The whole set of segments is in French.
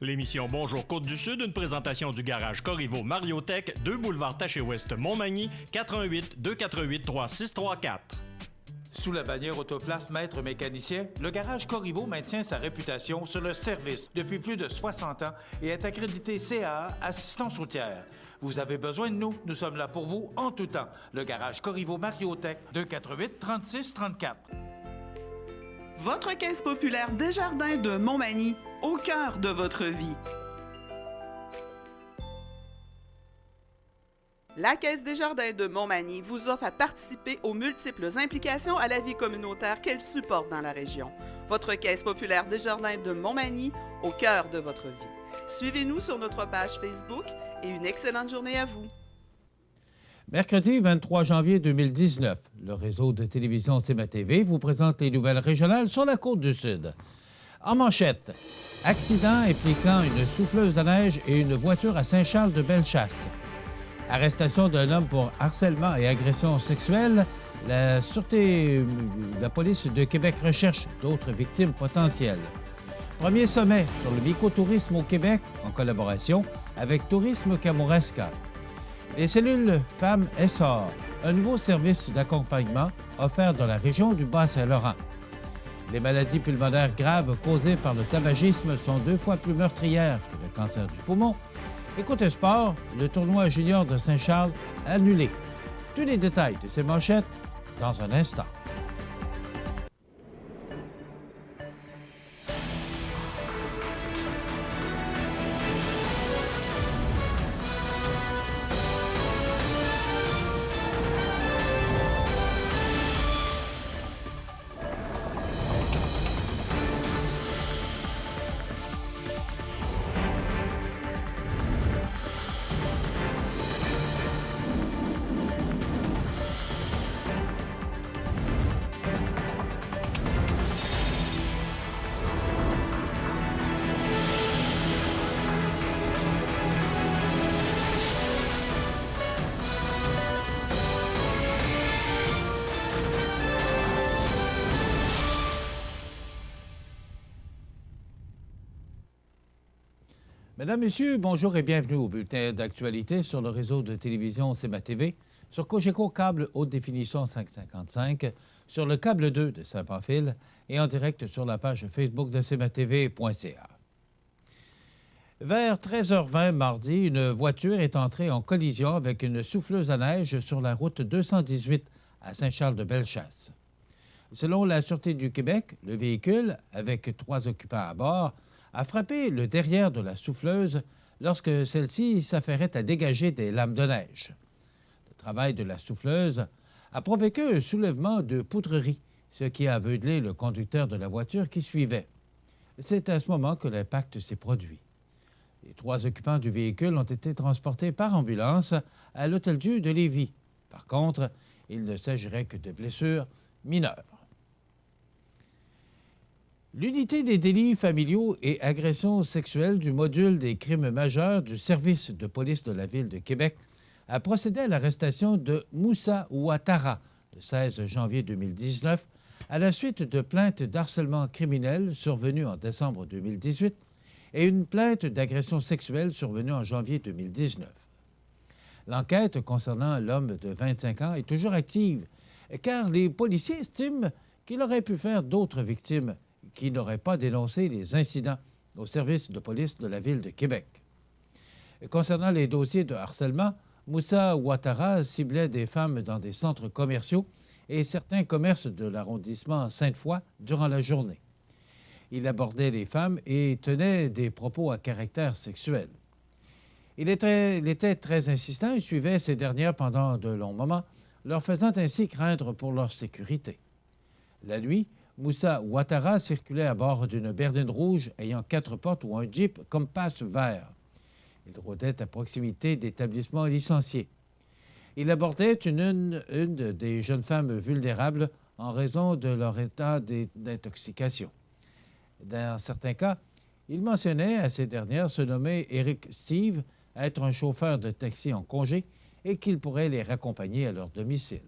L'émission Bonjour Côte-du-Sud, une présentation du garage Corriveau Mariotech, 2 boulevard Taché-Ouest Montmagny, 418-248-3634. Sous la bannière Autoplace Maître Mécanicien, le garage Corriveau maintient sa réputation sur le service depuis plus de 60 ans et est accrédité CAA Assistance routière. Vous avez besoin de nous, nous sommes là pour vous en tout temps. Le garage Corriveau Mariotech, 248-3634. Votre caisse populaire Desjardins de Montmagny, au cœur de votre vie. La Caisse Desjardins de Montmagny vous offre à participer aux multiples implications à la vie communautaire qu'elle supporte dans la région. Votre Caisse populaire Desjardins de Montmagny, au cœur de votre vie. Suivez-nous sur notre page Facebook et une excellente journée à vous. Mercredi 23 janvier 2019, le réseau de télévision CMA-TV vous présente les nouvelles régionales sur la Côte-du-Sud. En manchette, accident impliquant une souffleuse à neige et une voiture à Saint-Charles-de-Bellechasse. Arrestation d'un homme pour harcèlement et agression sexuelle. La police de Québec recherche d'autres victimes potentielles. Premier sommet sur le mycotourisme au Québec en collaboration avec Tourisme Kamouraska. Les cellules Femmes Essor, un nouveau service d'accompagnement offert dans la région du Bas-Saint-Laurent. Les maladies pulmonaires graves causées par le tabagisme sont 2 fois plus meurtrières que le cancer du poumon. Et côté sport, le tournoi junior de Saint-Charles annulé. Tous les détails de ces manchettes dans un instant. Mesdames, Messieurs, bonjour et bienvenue au bulletin d'actualité sur le réseau de télévision CMA-TV, sur Cogeco Câble Haute Définition 555, sur le câble 2 de Saint-Pamphile et en direct sur la page Facebook de cmatv.ca. Vers 13h20 mardi, une voiture est entrée en collision avec une souffleuse à neige sur la route 218 à Saint-Charles-de-Bellechasse. Selon la Sûreté du Québec, le véhicule, avec 3 occupants à bord, a frappé le derrière de la souffleuse lorsque celle-ci s'affairait à dégager des lames de neige. Le travail de la souffleuse a provoqué un soulèvement de poudrerie, ce qui a aveuglé le conducteur de la voiture qui suivait. C'est à ce moment que l'impact s'est produit. Les 3 occupants du véhicule ont été transportés par ambulance à l'Hôtel-Dieu de Lévis. Par contre, il ne s'agirait que de blessures mineures. L'unité des délits familiaux et agressions sexuelles du module des crimes majeurs du service de police de la Ville de Québec a procédé à l'arrestation de Moussa Ouattara le 16 janvier 2019 à la suite de plaintes d'harcèlement criminel survenues en décembre 2018 et une plainte d'agression sexuelle survenue en janvier 2019. L'enquête concernant l'homme de 25 ans est toujours active car les policiers estiment qu'il aurait pu faire d'autres victimes qui n'auraient pas dénoncé les incidents au service de police de la Ville de Québec. Concernant les dossiers de harcèlement, Moussa Ouattara ciblait des femmes dans des centres commerciaux et certains commerces de l'arrondissement Sainte-Foy durant la journée. Il abordait les femmes et tenait des propos à caractère sexuel. Il était très insistant et suivait ces dernières pendant de longs moments, leur faisant ainsi craindre pour leur sécurité. La nuit, Moussa Ouattara circulait à bord d'une berline rouge ayant 4 portes ou un Jeep Compass vert. Il rôdait à proximité d'établissements licenciés. Il abordait une des jeunes femmes vulnérables en raison de leur état d'intoxication. Dans certains cas, il mentionnait à ces dernières se nommer Eric Steve, être un chauffeur de taxi en congé et qu'il pourrait les raccompagner à leur domicile.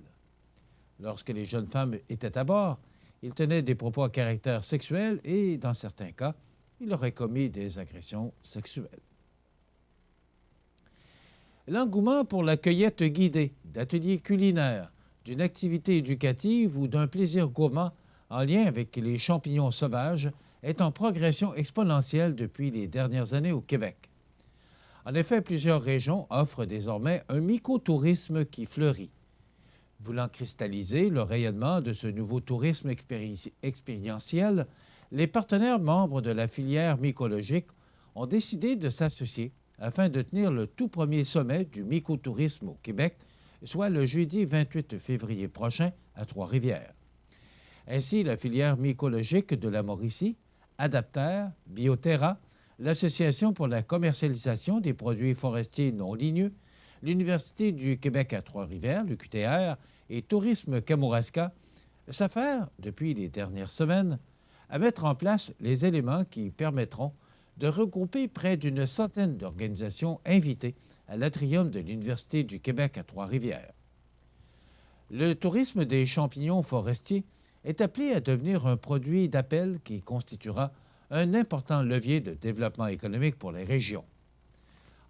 Lorsque les jeunes femmes étaient à bord, il tenait des propos à caractère sexuel et, dans certains cas, il aurait commis des agressions sexuelles. L'engouement pour la cueillette guidée, d'ateliers culinaires, d'une activité éducative ou d'un plaisir gourmand en lien avec les champignons sauvages est en progression exponentielle depuis les dernières années au Québec. En effet, plusieurs régions offrent désormais un mycotourisme qui fleurit. Voulant cristalliser le rayonnement de ce nouveau tourisme expérientiel, les partenaires membres de la filière mycologique ont décidé de s'associer afin de tenir le tout premier sommet du mycotourisme au Québec, soit le jeudi 28 février prochain à Trois-Rivières. Ainsi, la filière mycologique de la Mauricie, Adaptaire, Bioterra, l'Association pour la commercialisation des produits forestiers non ligneux, l'Université du Québec à Trois-Rivières, le QTR, et Tourisme Kamouraska s'affairent, depuis les dernières semaines, à mettre en place les éléments qui permettront de regrouper près d'une centaine d'organisations invitées à l'atrium de l'Université du Québec à Trois-Rivières. Le tourisme des champignons forestiers est appelé à devenir un produit d'appel qui constituera un important levier de développement économique pour les régions.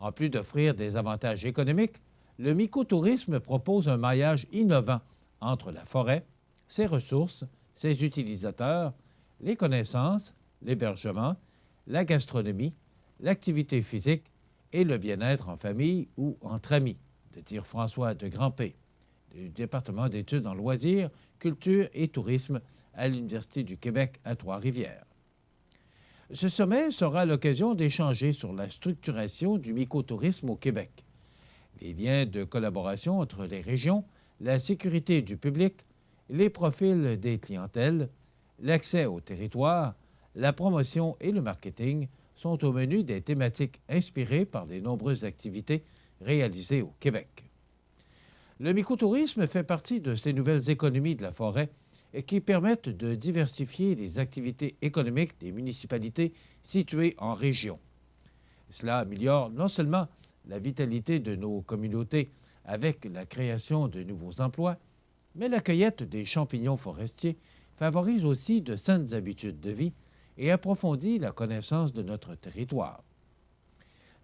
En plus d'offrir des avantages économiques, le mycotourisme propose un maillage innovant entre la forêt, ses ressources, ses utilisateurs, les connaissances, l'hébergement, la gastronomie, l'activité physique et le bien-être en famille ou entre amis, de dire François de Grandpé, du département d'études en loisirs, culture et tourisme à l'Université du Québec à Trois-Rivières. Ce sommet sera l'occasion d'échanger sur la structuration du mycotourisme au Québec, les liens de collaboration entre les régions, la sécurité du public, les profils des clientèles, l'accès au territoire, la promotion et le marketing sont au menu des thématiques inspirées par les nombreuses activités réalisées au Québec. Le mycotourisme fait partie de ces nouvelles économies de la forêt qui permettent de diversifier les activités économiques des municipalités situées en région. Cela améliore non seulement la vitalité de nos communautés avec la création de nouveaux emplois, mais la cueillette des champignons forestiers favorise aussi de saines habitudes de vie et approfondit la connaissance de notre territoire.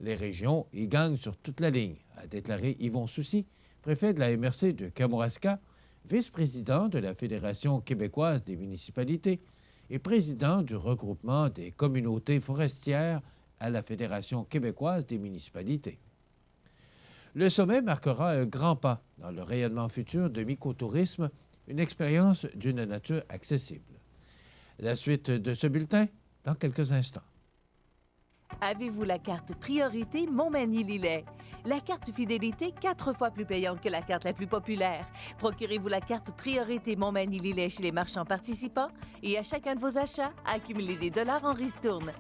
Les régions y gagnent sur toute la ligne, a déclaré Yvon Soucy, préfet de la MRC de Kamouraska, vice-président de la Fédération québécoise des municipalités et président du regroupement des communautés forestières à la Fédération québécoise des municipalités. Le sommet marquera un grand pas dans le rayonnement futur de mycotourisme, une expérience d'une nature accessible. La suite de ce bulletin dans quelques instants. Avez-vous la carte Priorité Montmagny-Lillet? La carte fidélité 4 fois plus payante que la carte la plus populaire. Procurez-vous la carte Priorité Montmagny-Lillet chez les marchands participants et à chacun de vos achats, accumulez des dollars en ristourne.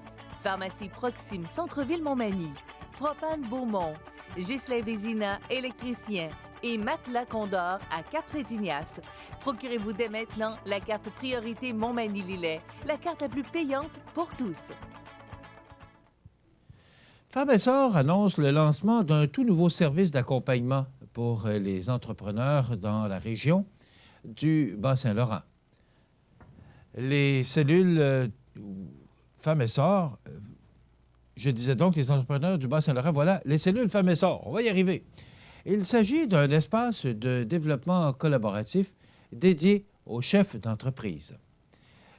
Pharmacie Proxime Centre-Ville Montmagny, Propane Beaumont, Ghislain Vézina, électricien, et Matelas Condor à Cap-Saint-Ignace. Procurez-vous dès maintenant la carte Priorité Montmagny-Lillet, la carte la plus payante pour tous. Femmes Essor annonce le lancement d'un tout nouveau service d'accompagnement pour les entrepreneurs dans la région du Bas-Saint-Laurent. Les cellules Femmes Essor, je disais donc les entrepreneurs du Bas-Saint-Laurent, voilà, les cellules Femmes Essor, on va y arriver. Il s'agit d'un espace de développement collaboratif dédié aux chefs d'entreprise.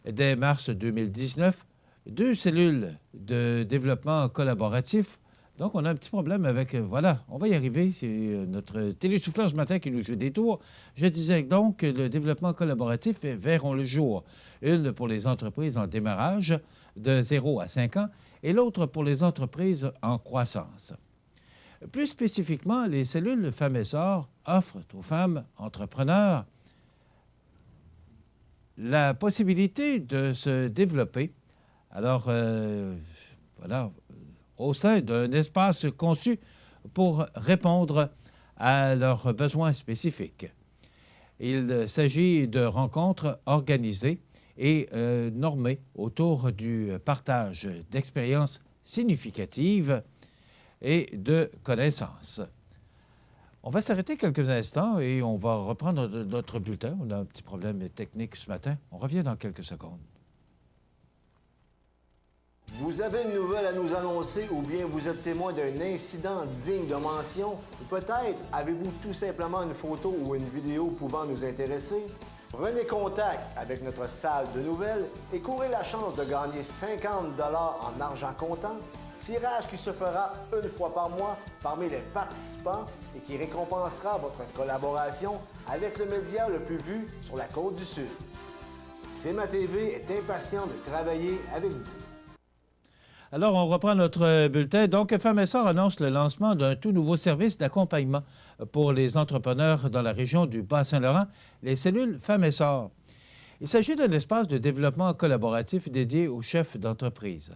Dès mars 2019, 2 cellules de développement collaboratif. Donc, on a un petit problème avec... voilà, on va y arriver. C'est notre télésouffleur ce matin qui nous joue des tours. Je disais donc que le développement collaboratif verront le jour. Une pour les entreprises en démarrage de 0 à 5 ans et l'autre pour les entreprises en croissance. Plus spécifiquement, les cellules Femmes Essor offrent aux femmes entrepreneurs la possibilité de se développer. Alors, voilà, au sein d'un espace conçu pour répondre à leurs besoins spécifiques. Il s'agit de rencontres organisées et normées autour du partage d'expériences significatives et de connaissances. On va s'arrêter quelques instants et on va reprendre notre bulletin. On a un petit problème technique ce matin. On revient dans quelques secondes. Vous avez une nouvelle à nous annoncer ou bien vous êtes témoin d'un incident digne de mention ou peut-être avez-vous tout simplement une photo ou une vidéo pouvant nous intéresser? Prenez contact avec notre salle de nouvelles et courez la chance de gagner 50 $ en argent comptant, tirage qui se fera une fois par mois parmi les participants et qui récompensera votre collaboration avec le média le plus vu sur la Côte-du-Sud. CMA TV est impatient de travailler avec vous. Alors, on reprend notre bulletin. Donc, Femmes et Sœurs annonce le lancement d'un tout nouveau service d'accompagnement pour les entrepreneurs dans la région du Bas-Saint-Laurent, les cellules Femmes et Sœurs. Il s'agit d'un espace de développement collaboratif dédié aux chefs d'entreprise.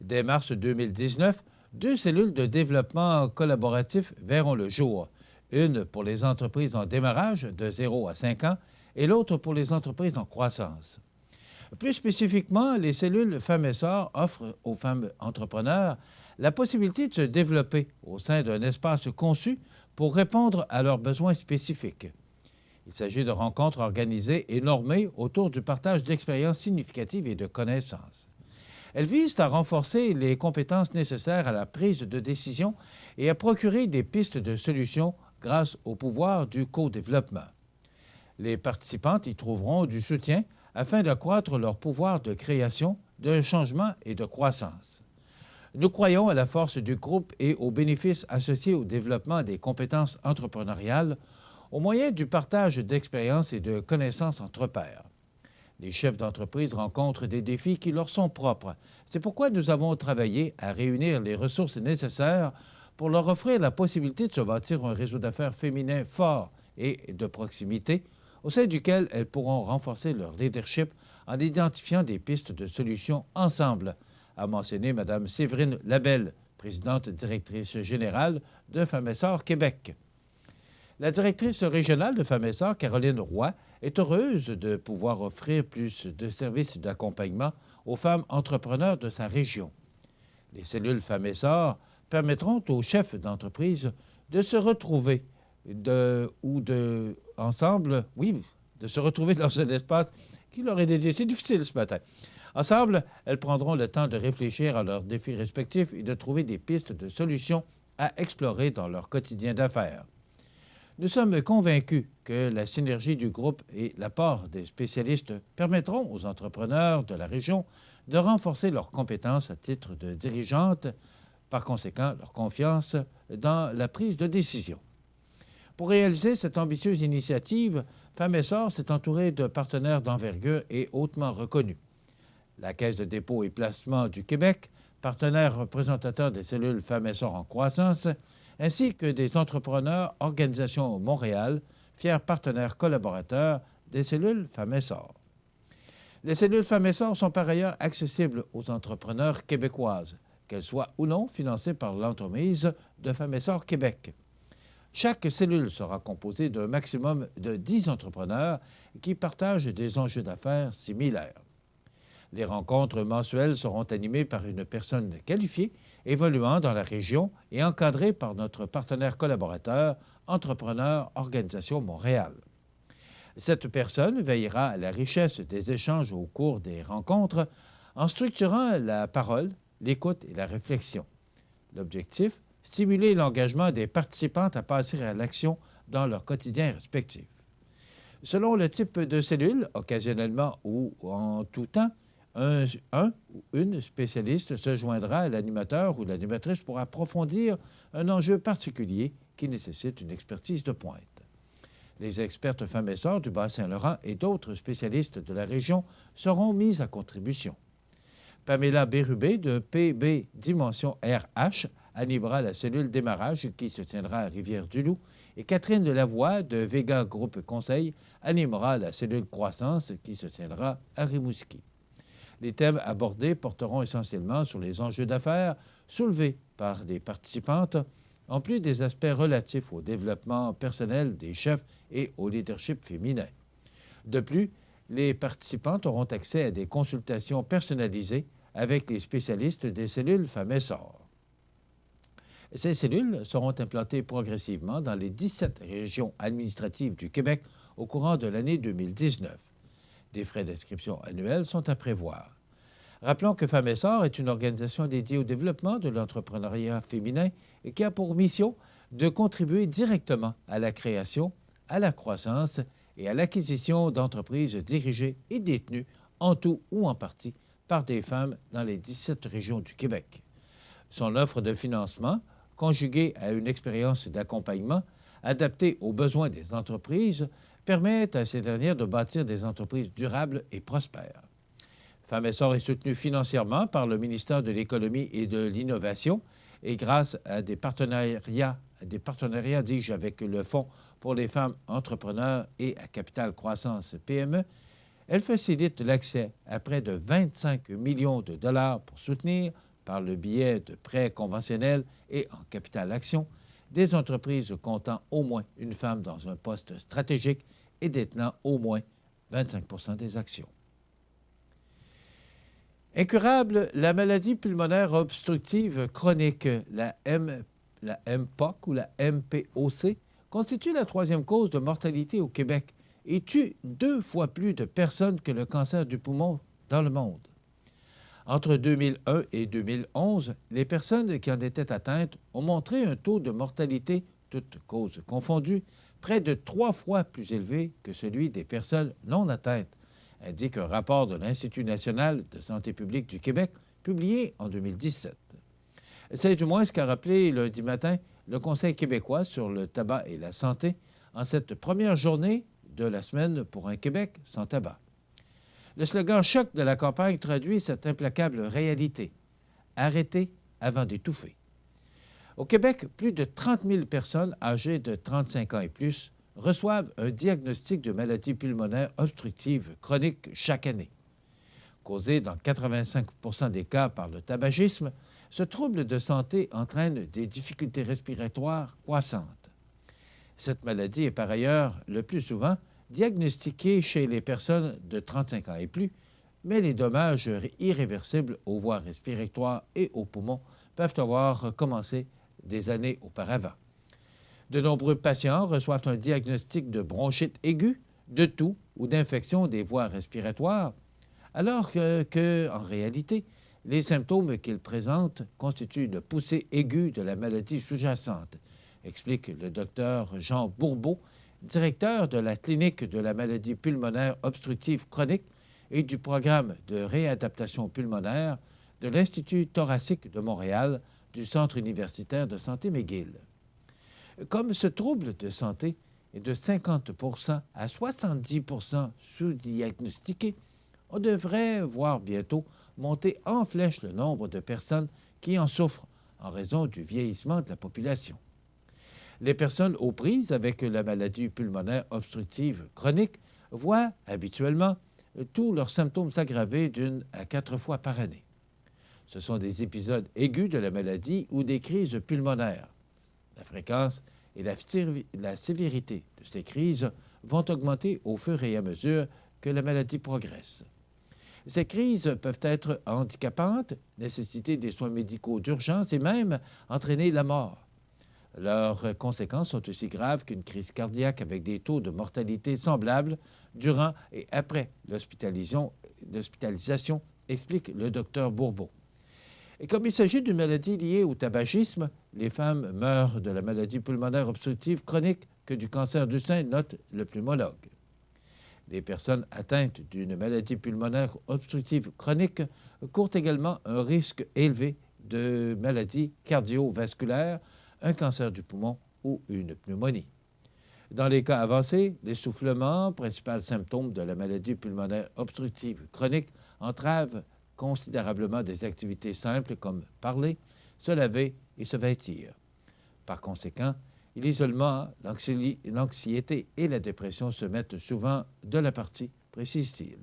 Dès mars 2019, 2 cellules de développement collaboratif verront le jour. Une pour les entreprises en démarrage de 0 à 5 ans et l'autre pour les entreprises en croissance. Plus spécifiquement, les cellules Femmes et Sœurs offrent aux femmes entrepreneurs la possibilité de se développer au sein d'un espace conçu pour répondre à leurs besoins spécifiques. Il s'agit de rencontres organisées et normées autour du partage d'expériences significatives et de connaissances. Elles visent à renforcer les compétences nécessaires à la prise de décision et à procurer des pistes de solutions grâce au pouvoir du co-développement. Les participantes y trouveront du soutien afin d'accroître leur pouvoir de création, de changement et de croissance. Nous croyons à la force du groupe et aux bénéfices associés au développement des compétences entrepreneuriales au moyen du partage d'expériences et de connaissances entre pairs. Les chefs d'entreprise rencontrent des défis qui leur sont propres. C'est pourquoi nous avons travaillé à réunir les ressources nécessaires pour leur offrir la possibilité de se bâtir un réseau d'affaires féminin fort et de proximité, au sein duquel elles pourront renforcer leur leadership en identifiant des pistes de solutions ensemble, a mentionné Mme Séverine Labelle, présidente directrice générale de Femmes et Sœurs Québec. La directrice régionale de Femmes et Sœurs, Caroline Roy, est heureuse de pouvoir offrir plus de services d'accompagnement aux femmes entrepreneurs de sa région. Les cellules Femmes et Sœurs permettront aux chefs d'entreprise de se retrouver ensemble, de se retrouver dans un espace qui leur est dédié. C'est difficile ce matin. Ensemble, elles prendront le temps de réfléchir à leurs défis respectifs et de trouver des pistes de solutions à explorer dans leur quotidien d'affaires. Nous sommes convaincus que la synergie du groupe et l'apport des spécialistes permettront aux entrepreneurs de la région de renforcer leurs compétences à titre de dirigeantes, par conséquent leur confiance dans la prise de décision. Pour réaliser cette ambitieuse initiative, Femmes et Sœurs s'est entourée de partenaires d'envergure et hautement reconnus. La Caisse de dépôt et placement du Québec, partenaire représentateur des cellules Femmes et Sœurs en croissance, ainsi que des entrepreneurs Organisation Montréal, fiers partenaires collaborateurs des cellules Femmes et Sœurs. Les cellules Femmes et Sœurs sont par ailleurs accessibles aux entrepreneurs québécoises, qu'elles soient ou non financées par l'entremise de Femmes et Sœurs Québec. Chaque cellule sera composée d'un maximum de 10 entrepreneurs qui partagent des enjeux d'affaires similaires. Les rencontres mensuelles seront animées par une personne qualifiée évoluant dans la région et encadrée par notre partenaire collaborateur, Entrepreneur Organisation Montréal. Cette personne veillera à la richesse des échanges au cours des rencontres en structurant la parole, l'écoute et la réflexion. L'objectif, stimuler l'engagement des participantes à passer à l'action dans leur quotidien respectif. Selon le type de cellule, occasionnellement ou en tout temps, un ou une spécialiste se joindra à l'animateur ou l'animatrice pour approfondir un enjeu particulier qui nécessite une expertise de pointe. Les expertes Femmes et Sœurs du Bas-Saint-Laurent et d'autres spécialistes de la région seront mises à contribution. Pamela Bérubé de PB Dimension RH animera la cellule démarrage qui se tiendra à Rivière-du-Loup et Catherine Delavoie de Vega Groupe Conseil animera la cellule croissance qui se tiendra à Rimouski. Les thèmes abordés porteront essentiellement sur les enjeux d'affaires soulevés par les participantes, en plus des aspects relatifs au développement personnel des chefs et au leadership féminin. De plus, les participantes auront accès à des consultations personnalisées avec les spécialistes des cellules Femmes et Sœurs. Ces cellules seront implantées progressivement dans les 17 régions administratives du Québec au courant de l'année 2019. Des frais d'inscription annuels sont à prévoir. Rappelons que Femmes Essor est une organisation dédiée au développement de l'entrepreneuriat féminin et qui a pour mission de contribuer directement à la création, à la croissance et à l'acquisition d'entreprises dirigées et détenues en tout ou en partie par des femmes dans les 17 régions du Québec. Son offre de financement, conjuguée à une expérience d'accompagnement adaptée aux besoins des entreprises, permet à ces dernières de bâtir des entreprises durables et prospères. Femmes Essor est soutenue financièrement par le ministère de l'Économie et de l'Innovation et grâce à des partenariats, dis-je, avec le Fonds pour les femmes entrepreneurs et à capital croissance PME, elle facilite l'accès à près de 25 millions de dollars pour soutenir, par le biais de prêts conventionnels et en capital action, des entreprises comptant au moins une femme dans un poste stratégique et détenant au moins 25 des actions. Incurable, la maladie pulmonaire obstructive chronique, la MPOC ou la MPOC, constitue la troisième cause de mortalité au Québec et tue 2 fois plus de personnes que le cancer du poumon dans le monde. Entre 2001 et 2011, les personnes qui en étaient atteintes ont montré un taux de mortalité, toutes causes confondues, près de 3 fois plus élevé que celui des personnes non atteintes, indique un rapport de l'Institut national de santé publique du Québec, publié en 2017. C'est du moins ce qu'a rappelé lundi matin le Conseil québécois sur le tabac et la santé en cette première journée de la semaine pour un Québec sans tabac. Le slogan choc de la campagne traduit cette implacable réalité. Arrêter avant d'étouffer. Au Québec, plus de 30 000 personnes âgées de 35 ans et plus reçoivent un diagnostic de maladie pulmonaire obstructive chronique chaque année. Causé dans 85 des cas par le tabagisme, ce trouble de santé entraîne des difficultés respiratoires croissantes. Cette maladie est par ailleurs le plus souvent diagnostiquée chez les personnes de 35 ans et plus, mais les dommages irréversibles aux voies respiratoires et aux poumons peuvent avoir commencé des années auparavant. De nombreux patients reçoivent un diagnostic de bronchite aiguë, de toux ou d'infection des voies respiratoires, alors que, en réalité, les symptômes qu'ils présentent constituent une poussée aiguë de la maladie sous-jacente, explique le docteur Jean Bourbeau, directeur de la clinique de la maladie pulmonaire obstructive chronique et du programme de réadaptation pulmonaire de l'Institut thoracique de Montréal du Centre universitaire de santé McGill. Comme ce trouble de santé est de 50 à 70 sous-diagnostiqué, on devrait voir bientôt monter en flèche le nombre de personnes qui en souffrent en raison du vieillissement de la population. Les personnes aux prises avec la maladie pulmonaire obstructive chronique voient habituellement tous leurs symptômes s'aggraver d'1 à 4 fois par année. Ce sont des épisodes aigus de la maladie ou des crises pulmonaires. La fréquence et la sévérité de ces crises vont augmenter au fur et à mesure que la maladie progresse. Ces crises peuvent être handicapantes, nécessiter des soins médicaux d'urgence et même entraîner la mort. Leurs conséquences sont aussi graves qu'une crise cardiaque avec des taux de mortalité semblables durant et après l'hospitalisation, explique le docteur Bourbeau. Et comme il s'agit d'une maladie liée au tabagisme, les femmes meurent de la maladie pulmonaire obstructive chronique que du cancer du sein, note le pneumologue. Les personnes atteintes d'une maladie pulmonaire obstructive chronique courent également un risque élevé de maladies cardiovasculaires, un cancer du poumon ou une pneumonie. Dans les cas avancés, l'essoufflement, principal symptôme de la maladie pulmonaire obstructive chronique, entrave considérablement des activités simples comme parler, se laver et se vêtir. Par conséquent, l'isolement, l'anxiété et la dépression se mettent souvent de la partie, précise-t-il.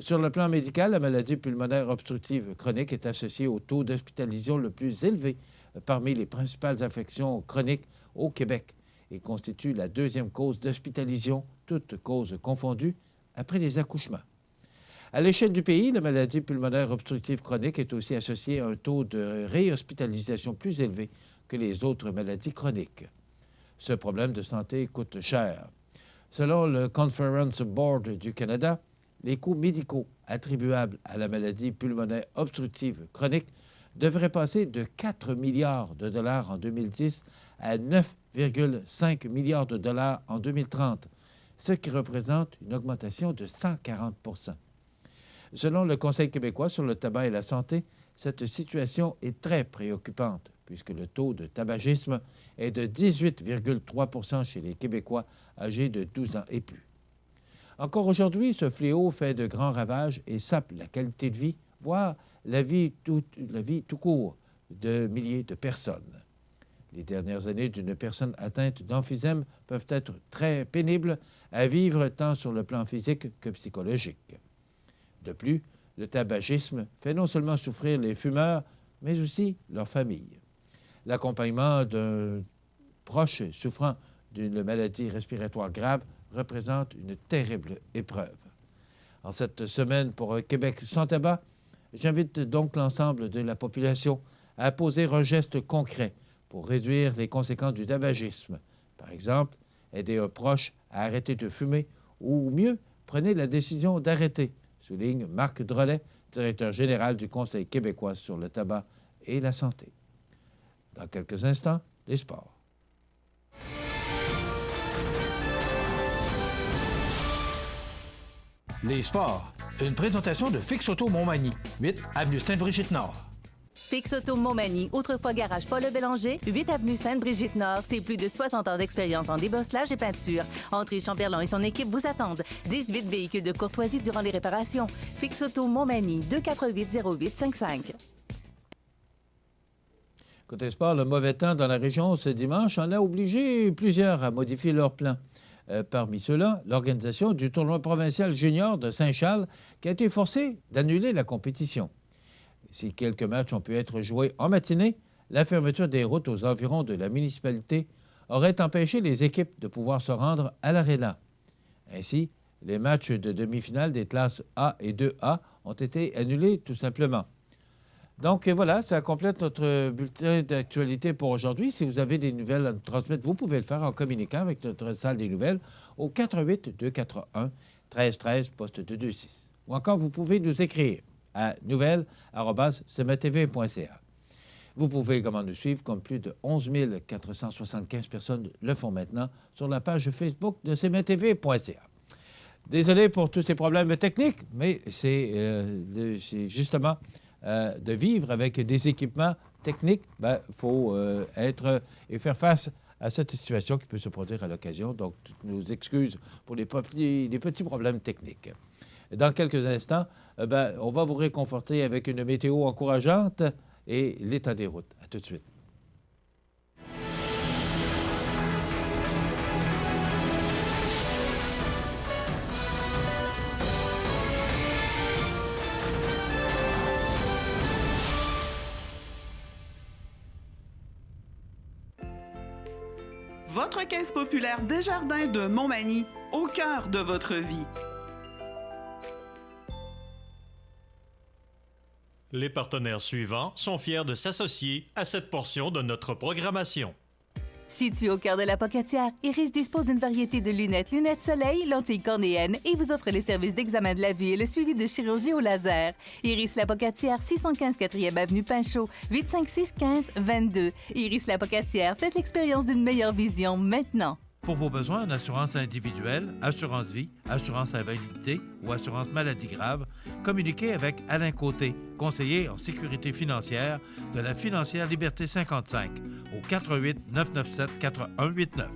Sur le plan médical, la maladie pulmonaire obstructive chronique est associée au taux d'hospitalisation le plus élevé parmi les principales affections chroniques au Québec et constitue la deuxième cause d'hospitalisation, toutes causes confondues, après les accouchements. À l'échelle du pays, la maladie pulmonaire obstructive chronique est aussi associée à un taux de réhospitalisation plus élevé que les autres maladies chroniques. Ce problème de santé coûte cher. Selon le Conference Board du Canada, les coûts médicaux attribuables à la maladie pulmonaire obstructive chronique devraient passer de 4 milliards de dollars en 2010 à 9,5 milliards de dollars en 2030, ce qui représente une augmentation de 140 %. Selon le Conseil québécois sur le tabac et la santé, cette situation est très préoccupante puisque le taux de tabagisme est de 18,3 % chez les Québécois âgés de 12 ans et plus. Encore aujourd'hui, ce fléau fait de grands ravages et sape la qualité de vie, voire la vie tout court de milliers de personnes. Les dernières années d'une personne atteinte d'emphysème peuvent être très pénibles à vivre tant sur le plan physique que psychologique. De plus, le tabagisme fait non seulement souffrir les fumeurs, mais aussi leurs familles. L'accompagnement d'un proche souffrant d'une maladie respiratoire grave représente une terrible épreuve. En cette semaine pour un Québec sans tabac, j'invite donc l'ensemble de la population à poser un geste concret pour réduire les conséquences du tabagisme. Par exemple, aider un proche à arrêter de fumer ou mieux, prenez la décision d'arrêter, souligne Marc Drolet, directeur général du Conseil québécois sur le tabac et la santé. Dans quelques instants, les sports. Les sports. Une présentation de Fix Auto Montmagny, 8 avenue Sainte-Brigitte-Nord. Fix Auto Montmagny, autrefois garage Paul Bélanger, 8 avenue Sainte-Brigitte-Nord. C'est plus de 60 ans d'expérience en débosselage et peinture. André Chamberlain et son équipe vous attendent. 18 véhicules de courtoisie durant les réparations. Fix Auto Montmagny, 248-0855. Côté sport, le mauvais temps dans la région ce dimanche en a obligé plusieurs à modifier leurs plans. Parmi ceux-là, l'organisation du tournoi provincial junior de Saint-Charles qui a été forcée d'annuler la compétition. Si quelques matchs ont pu être joués en matinée, la fermeture des routes aux environs de la municipalité aurait empêché les équipes de pouvoir se rendre à l'aréna. Ainsi, les matchs de demi-finale des classes A et 2A ont été annulés tout simplement. Donc voilà, ça complète notre bulletin d'actualité pour aujourd'hui. Si vous avez des nouvelles à nous transmettre, vous pouvez le faire en communiquant avec notre salle des nouvelles au 418-241-1313, poste 226. Ou encore, vous pouvez nous écrire à nouvelles@cmatv.ca. Vous pouvez également nous suivre, comme plus de 11 475 personnes le font maintenant, sur la page Facebook de cmatv.ca. Désolé pour tous ces problèmes techniques, mais c'est justement de vivre avec des équipements techniques. Il faut être et faire face à cette situation qui peut se produire à l'occasion. Donc, toutes nos excuses pour les petits problèmes techniques. Dans quelques instants, on va vous réconforter avec une météo encourageante et l'état des routes. À tout de suite. Votre caisse populaire Desjardins de Montmagny, au cœur de votre vie. Les partenaires suivants sont fiers de s'associer à cette portion de notre programmation. Situé au cœur de la Pocatière, Iris dispose d'une variété de lunettes soleil, lentilles cornéennes et vous offre les services d'examen de la vue et le suivi de chirurgie au laser. Iris la Pocatière, 615 4e avenue Pinchot, 856-15-22. Iris la Pocatière, faites l'expérience d'une meilleure vision maintenant. Pour vos besoins en assurance individuelle, assurance vie, assurance invalidité ou assurance maladie grave, communiquez avec Alain Côté, conseiller en sécurité financière de la Financière Liberté 55 au 418-997-4189.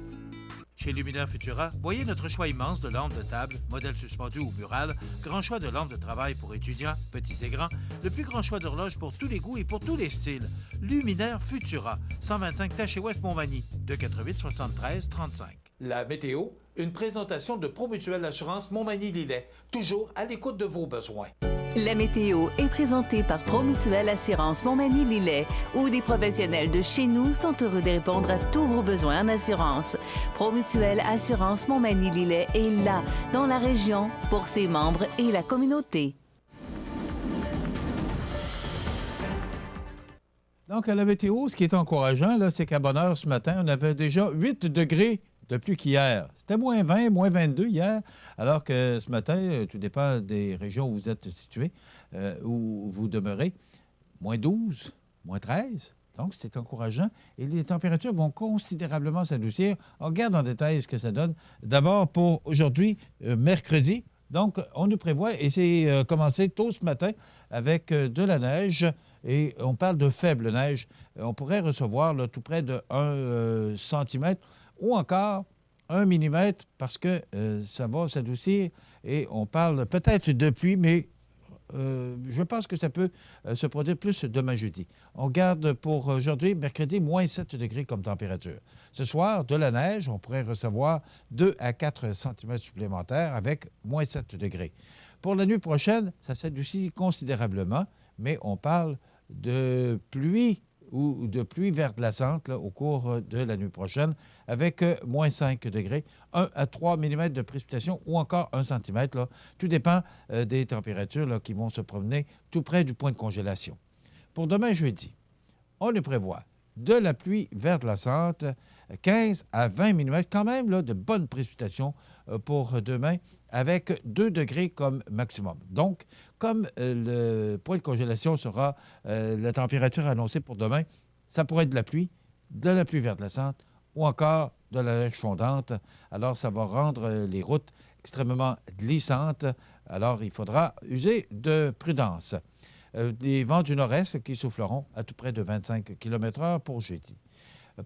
Chez Luminaire Futura, voyez notre choix immense de lampes de table, modèles suspendus ou murales, grand choix de lampes de travail pour étudiants, petits et grands, le plus grand choix d'horloges pour tous les goûts et pour tous les styles. Luminaire Futura, 125 Taché-Ouest Montmagny, 248-73-35. La météo, une présentation de Promutuelle Assurance Montmagny-Lillet, toujours à l'écoute de vos besoins. La météo est présentée par Promutuelle Assurance Montmagny-Lillet, où des professionnels de chez nous sont heureux de répondre à tous vos besoins en assurance. Promutuelle Assurance Montmagny-Lillet est là, dans la région, pour ses membres et la communauté. Donc, à la météo, ce qui est encourageant, là, c'est qu'à bonne heure ce matin, on avait déjà 8 degrés de plus qu'hier. C'était moins 20, moins 22 hier, alors que ce matin, tout dépend des régions où vous êtes situés, où vous demeurez, moins 12, moins 13. Donc, c'est encourageant. Et les températures vont considérablement s'adoucir. On regarde en détail ce que ça donne. D'abord, pour aujourd'hui, mercredi, donc, on nous prévoit, et c'est commencé tôt ce matin avec de la neige, et on parle de faible neige. On pourrait recevoir là, tout près de 1 cm ou encore 1 mm parce que ça va s'adoucir et on parle peut-être de pluie, mais je pense que ça peut se produire plus demain jeudi. On garde pour aujourd'hui, mercredi, moins 7 degrés comme température. Ce soir, de la neige, on pourrait recevoir 2 à 4 cm supplémentaires avec moins 7 degrés. Pour la nuit prochaine, ça s'adoucit considérablement, mais on parle de pluie ou de pluie verglaçante là, au cours de la nuit prochaine avec moins 5 degrés, 1 à 3 mm de précipitation ou encore 1 cm. Là. Tout dépend des températures là, qui vont se promener tout près du point de congélation. Pour demain jeudi, on le prévoit de la pluie verglaçante, 15 à 20 mm, quand même là, de bonnes précipitations pour demain, avec 2 degrés comme maximum. Donc, comme le point de congélation sera la température annoncée pour demain, ça pourrait être de la pluie verglaçante ou encore de la neige fondante. Alors, ça va rendre les routes extrêmement glissantes. Alors, il faudra user de prudence. Des vents du nord-est qui souffleront à tout près de 25 km/h pour jeudi.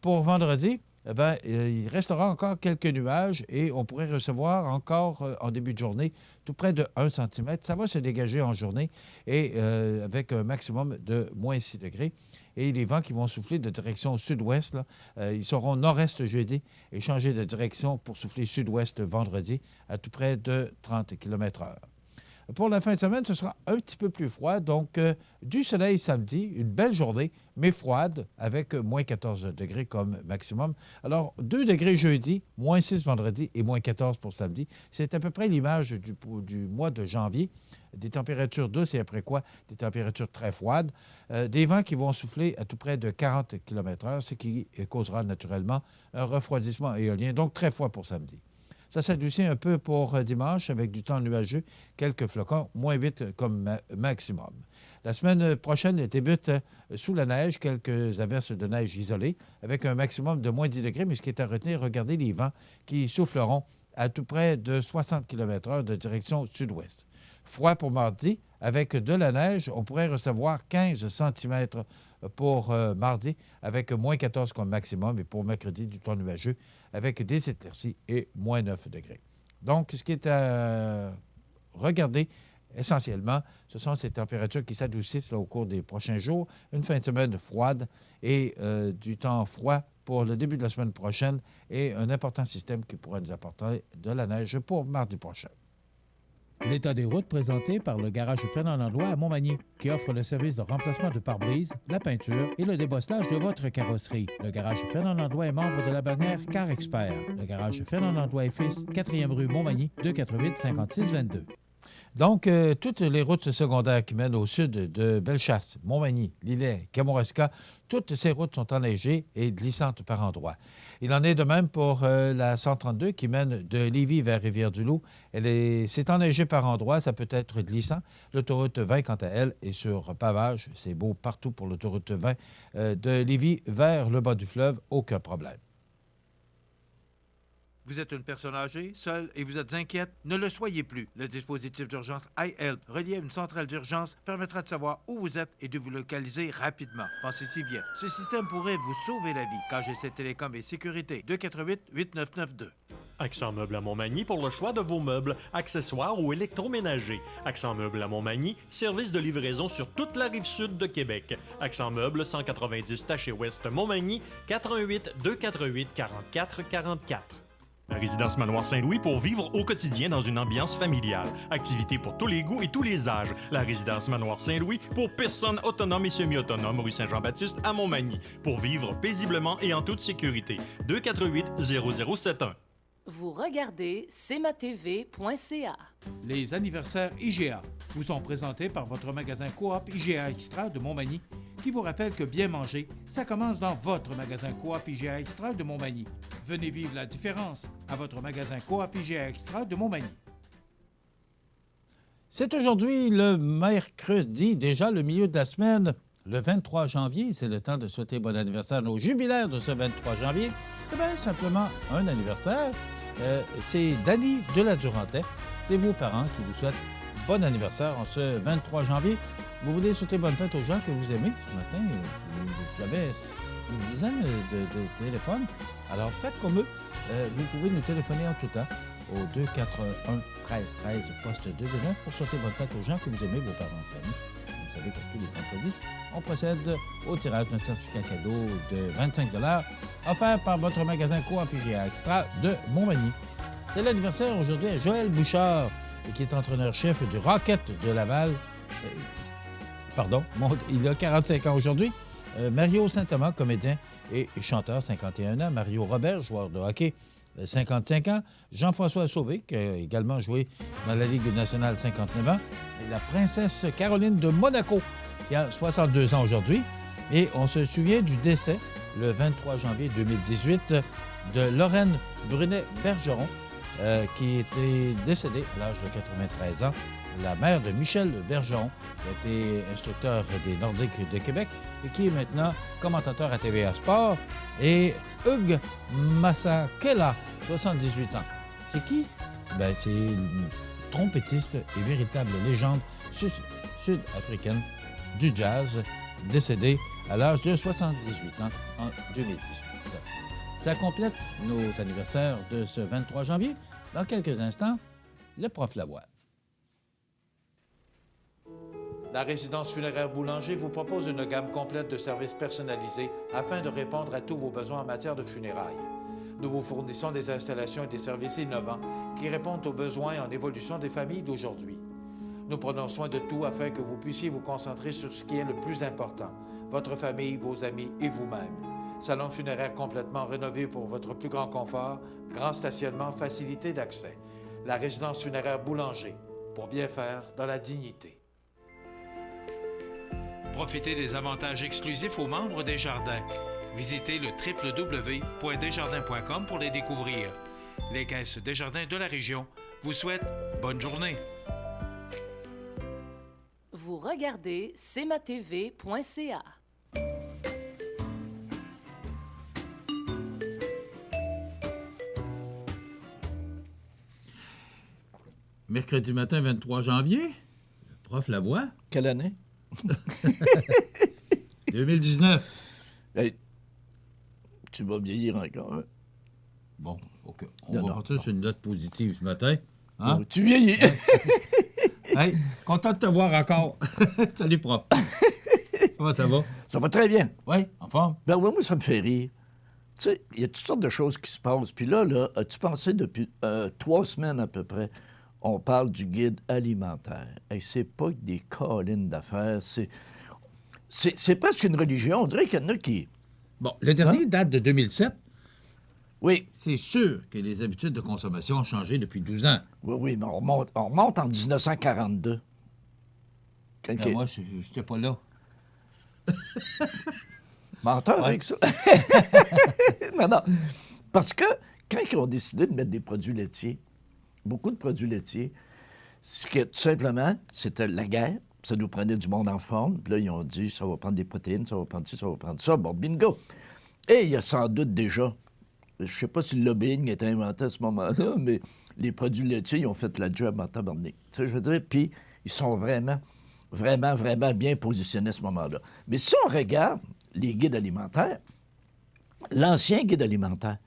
Pour vendredi, il restera encore quelques nuages et on pourrait recevoir encore en début de journée tout près de 1 cm. Ça va se dégager en journée et avec un maximum de moins 6 degrés. Et les vents qui vont souffler de direction sud-ouest, là, ils seront nord-est jeudi et changer de direction pour souffler sud-ouest vendredi à tout près de 30 km/h. Pour la fin de semaine, ce sera un petit peu plus froid. Donc, du soleil samedi, une belle journée, mais froide, avec moins 14 degrés comme maximum. Alors, 2 degrés jeudi, moins 6 vendredi et moins 14 pour samedi. C'est à peu près l'image du mois de janvier. Des températures douces et après quoi, des températures très froides. Des vents qui vont souffler à tout près de 40 km/h, ce qui causera naturellement un refroidissement éolien. Donc, très froid pour samedi. Ça s'adoucit un peu pour dimanche avec du temps nuageux, quelques flocons, moins 8 comme maximum. La semaine prochaine débute sous la neige, quelques averses de neige isolées avec un maximum de moins 10 degrés. Mais ce qui est à retenir, regardez les vents qui souffleront à tout près de 60 km/h de direction sud-ouest. Froid pour mardi, avec de la neige, on pourrait recevoir 15 cm pour mardi, avec moins 14 comme maximum, et pour mercredi, du temps nuageux, avec des éclaircies et moins 9 degrés. Donc, ce qui est à regarder essentiellement, ce sont ces températures qui s'adoucissent là, au cours des prochains jours, une fin de semaine froide et du temps froid pour le début de la semaine prochaine et un important système qui pourra nous apporter de la neige pour mardi prochain. L'état des routes présenté par le garage Fernand Landlois à Montmagny, qui offre le service de remplacement de pare-brise, la peinture et le débosselage de votre carrosserie. Le garage Fernand Landlois est membre de la bannière Car Expert. Le garage Fernand Landlois et Fils, 4e rue Montmagny, 248-5622. Donc, toutes les routes secondaires qui mènent au sud de Bellechasse, Montmagny, Lillet, Kamouraska, toutes ces routes sont enneigées et glissantes par endroits. Il en est de même pour la 132 qui mène de Lévis vers Rivière-du-Loup. C'est enneigé par endroits, ça peut être glissant. L'autoroute 20, quant à elle, est sur pavage. C'est beau partout pour l'autoroute 20. De Lévis vers le bas du fleuve, aucun problème. Vous êtes une personne âgée, seule et vous êtes inquiète? Ne le soyez plus. Le dispositif d'urgence iHelp, relié à une centrale d'urgence, permettra de savoir où vous êtes et de vous localiser rapidement. Pensez-y bien. Ce système pourrait vous sauver la vie. KGC Télécom et Sécurité, 248-8992. Accent Meubles à Montmagny pour le choix de vos meubles, accessoires ou électroménagers. Accent Meubles à Montmagny, service de livraison sur toute la rive sud de Québec. Accent Meubles, 190 Taché-Ouest Montmagny, 418-248-4444. La résidence Manoir Saint-Louis pour vivre au quotidien dans une ambiance familiale. Activités pour tous les goûts et tous les âges. La résidence Manoir Saint-Louis pour personnes autonomes et semi-autonomes, rue Saint-Jean-Baptiste à Montmagny. Pour vivre paisiblement et en toute sécurité. 248-0071. Vous regardez cmatv.ca. Les anniversaires IGA vous sont présentés par votre magasin Coop IGA Extra de Montmagny, qui vous rappelle que bien manger, ça commence dans votre magasin Coop IGA Extra de Montmagny. Venez vivre la différence à votre magasin Coop IGA Extra de Montmagny. C'est aujourd'hui le mercredi, déjà le milieu de la semaine, le 23 janvier. C'est le temps de souhaiter bon anniversaire à nos jubilaires de ce 23 janvier. Eh bien, simplement un anniversaire. C'est Dany de la Durantais. C'est vos parents qui vous souhaitent bon anniversaire en ce 23 janvier. Vous voulez souhaiter bonne fête aux gens que vous aimez. Ce matin, j'avais une dizaine de téléphones. Alors, faites comme eux. Vous pouvez nous téléphoner en tout temps au 241-1313, poste 229 pour souhaiter bonne fête aux gens que vous aimez, vos parents en famille. Vous savez que tous les vendredis, on procède au tirage d'un certificat cadeau de 25 $ offert par votre magasin Coop IGA Extra de Montmagny. C'est l'anniversaire aujourd'hui à Joël Bouchard, qui est entraîneur-chef du Rocket de Laval. Il a 45 ans aujourd'hui. Mario Saint-Thomas, comédien et chanteur, 51 ans. Mario Robert, joueur de hockey, 55 ans. Jean-François Sauvé, qui a également joué dans la Ligue nationale, 59 ans. Et la princesse Caroline de Monaco, qui a 62 ans aujourd'hui. Et on se souvient du décès, le 23 janvier 2018, de Lorraine Brunet-Bergeron, qui était décédée à l'âge de 93 ans. La mère de Michel Bergeron, qui a été instructeur des Nordiques de Québec et qui est maintenant commentateur à TVA Sport. Et Hugues Massakela, 78 ans. C'est qui? Ben, c'est une trompettiste et véritable légende sud-africaine du jazz, décédée à l'âge de 78 ans en 2018. Ça complète nos anniversaires de ce 23 janvier. Dans quelques instants, le prof Lavoie. La résidence funéraire Boulanger vous propose une gamme complète de services personnalisés afin de répondre à tous vos besoins en matière de funérailles. Nous vous fournissons des installations et des services innovants qui répondent aux besoins en évolution des familles d'aujourd'hui. Nous prenons soin de tout afin que vous puissiez vous concentrer sur ce qui est le plus important, votre famille, vos amis et vous-même. Salon funéraire complètement rénové pour votre plus grand confort, grand stationnement, facilité d'accès. La résidence funéraire Boulanger, pour bien faire dans la dignité. Profitez des avantages exclusifs aux membres des Jardins. Visitez le www.desjardins.com pour les découvrir. Les caisses Desjardins de la région vous souhaitent bonne journée. Vous regardez cmatv.ca. Mercredi matin, 23 janvier, le prof Lavoie. Quelle année? 2019. Hey, tu vas vieillir encore. Hein? Bon, OK. On va partir sur une note positive ce matin. Hein? Oh, tu vieillis. Hey, content de te voir encore. Salut, prof. Comment ça va? Ça va très bien. Oui, en forme? Ben oui, moi, ça me fait rire. Tu sais, il y a toutes sortes de choses qui se passent. Puis là, as-tu pensé depuis 3 semaines à peu près, on parle du guide alimentaire. Hey, c'est pas que des collines d'affaires, c'est presque une religion. On dirait qu'il y en a qui... Bon, le dernier date de 2007. Oui. C'est sûr que les habitudes de consommation ont changé depuis 12 ans. Oui, mais on remonte en 1942. Ben, moi, je n'étais pas là. Menteur avec ça. Non. Parce que quand ils ont décidé de mettre des produits laitiers, beaucoup de produits laitiers, tout simplement, c'était la guerre. Ça nous prenait du monde en forme. Puis là, ils ont dit, ça va prendre des protéines, ça va prendre ci, ça va prendre ça. Bon, bingo. Et il y a sans doute déjà, je ne sais pas si le lobbying est inventé à ce moment-là, mais les produits laitiers, ils ont fait la job en tabarnak. Tu sais, je veux dire, puis ils sont vraiment bien positionnés à ce moment-là. Mais si on regarde les guides alimentaires, l'ancien guide alimentaire,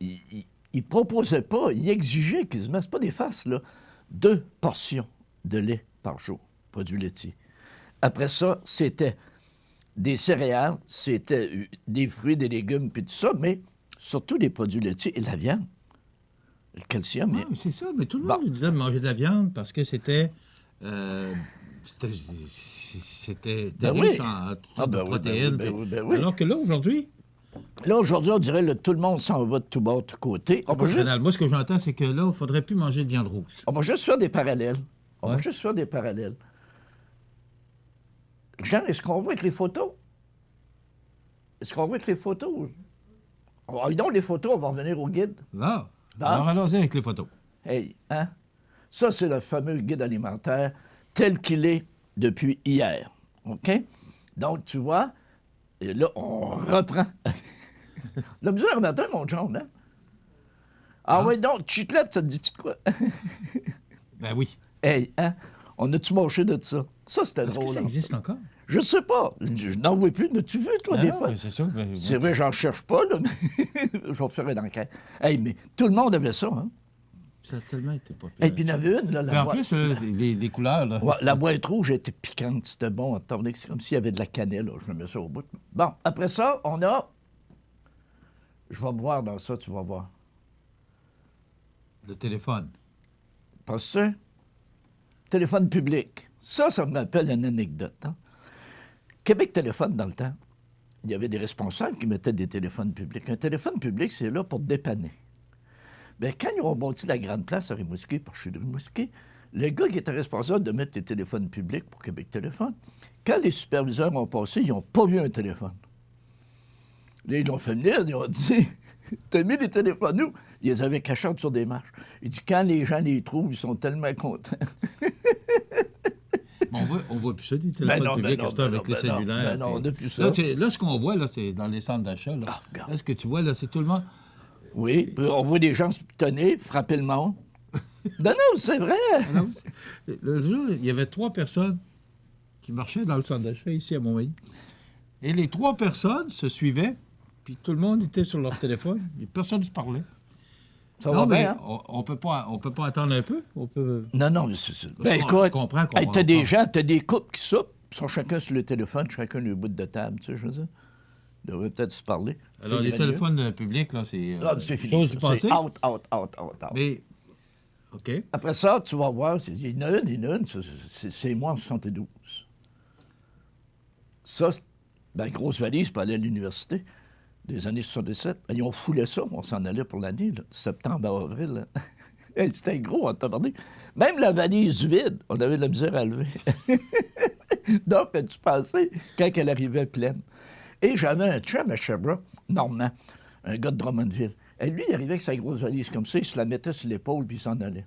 il proposait pas, il exigeait quasiment, c'est pas des farces, là, 2 portions de lait par jour, produits laitiers. Après ça, c'était des céréales, c'était des fruits, des légumes, puis tout ça, mais surtout des produits laitiers et la viande. Le calcium. Oui, c'est ça, mais tout le monde nous disait de manger de la viande parce que c'était riche en toutes sortes de protéines. Oui. Alors que là, aujourd'hui... Là, aujourd'hui, on dirait que tout le monde s'en va de tout bord, de tout côté. Moi, ce que j'entends, c'est que là, il ne faudrait plus manger de viande rouge. On va juste faire des parallèles. Ouais. Jean, est-ce qu'on voit avec les photos? Oh, donc les photos, on va revenir au guide. Là. Bon. Alors, allons-y avec les photos. Hey, hein? Ça, c'est le fameux guide alimentaire tel qu'il est depuis hier. OK? Donc, tu vois, et là, on reprend. La mesure alimentaire, mon John, hein? Ah oui, donc, chiclette, ça te dit-tu de quoi? Ben oui. Hey, hein? On a-tu mâché de ça? Ça, c'était Est-ce drôle. que ça hein? existe encore? Je sais pas. Je n'en vois plus. N'as-tu vu, toi, des fois? C'est sûr. Ben, C'est vrai, j'en cherche pas, là, mais je vais faire une enquête. Hey, mais tout le monde avait ça, hein? Ça a tellement été populaire. Et puis, il y en avait une, là, Mais en plus, les couleurs, là. Ouais, la boîte rouge était piquante, c'était bon. Attendez, c'est comme s'il y avait de la cannelle, là. Je me mets ça au bout. Bon, après ça, on a... Je vais me voir dans ça, tu vas voir. Le téléphone. Pas ça? Téléphone public. Ça me rappelle une anecdote, hein? Québec Téléphone, dans le temps, il y avait des responsables qui mettaient des téléphones publics. Un téléphone public, c'est là pour te dépanner. Bien, quand ils ont bâti la grande place à Rimouski, par chez Rimouski, le gars qui était responsable de mettre des téléphones publics pour Québec Téléphone, quand les superviseurs ont passé, ils n'ont pas vu un téléphone. Là, ils l'ont fait venir, ils ont dit « T'as mis les téléphones où? » Ils les avaient cachés sur des marches. Il dit « Quand les gens les trouvent, ils sont tellement contents. » On voit plus ça, des téléphones publics, avec les cellulaires. Non, on n'a plus ça. Là, ce qu'on voit, là, c'est dans les centres d'achat. Là. Là, ce que tu vois, là, c'est tout le monde... Oui, on voit des gens se pitonner, frapper le monde. Non, c'est vrai. Alors, le jour, il y avait 3 personnes qui marchaient dans le centre d'achat ici à Montmagny. Et les 3 personnes se suivaient, puis tout le monde était sur leur téléphone. Et personne ne se parlait. Ça va bien, hein? On peut pas attendre un peu? Non, mais c'est... Ben, écoute, je comprends qu'on... t'as des gens, t'as des couples qui soupent, ils sont chacun sur le téléphone, chacun le bout de table, tu sais, je veux dire. Ils devraient peut-être se parler. Alors, les téléphones publics, là, c'est... c'est fini. Chose du passé. C'est out. Mais... OK. Après ça, tu vas voir, il y en a une, c'est moi en 72. Ça, la grosse valise pour aller à l'université, des années 77. Ils ont foulé ça, on s'en allait pour l'année, là, septembre à avril. Hey, c'était gros, on t'a parlé. Même la valise vide, on avait de la misère à lever. Donc, tu pensais, quand elle arrivait pleine. Et j'avais un chum à Sherbrooke, Normand, un gars de Drummondville. Et lui, il arrivait avec sa grosse valise comme ça, il se la mettait sur l'épaule, puis il s'en allait.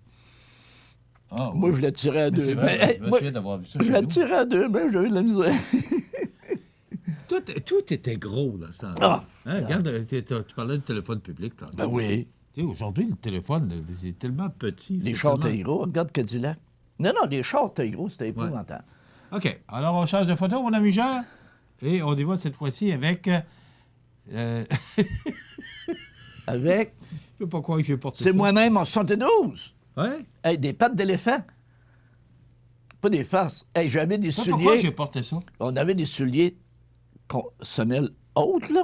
Ah, moi, je la tirais à 2 mains. Je me souviens d'avoir vu ça. Je la tirais à 2 mains, j'avais de la misère. Tout était gros, là, ça. Regarde, tu parlais du téléphone public, là. Ben oui. Aujourd'hui, le téléphone, c'est tellement petit. Les chars étaient gros. Regarde Cadillac. Non, les chars étaient gros, c'était épouvantable. Ouais. OK. Alors, on change de photo, mon ami Jean. Et on y va cette fois-ci avec... Avec... Je ne sais pas quoi que j'ai porté ça. C'est moi-même en 72. Oui? Hey, des pattes d'éléphant. Pas des faces. Hey, j'avais des souliers... Pourquoi j'ai porté ça? On avait des souliers semelles hautes, là.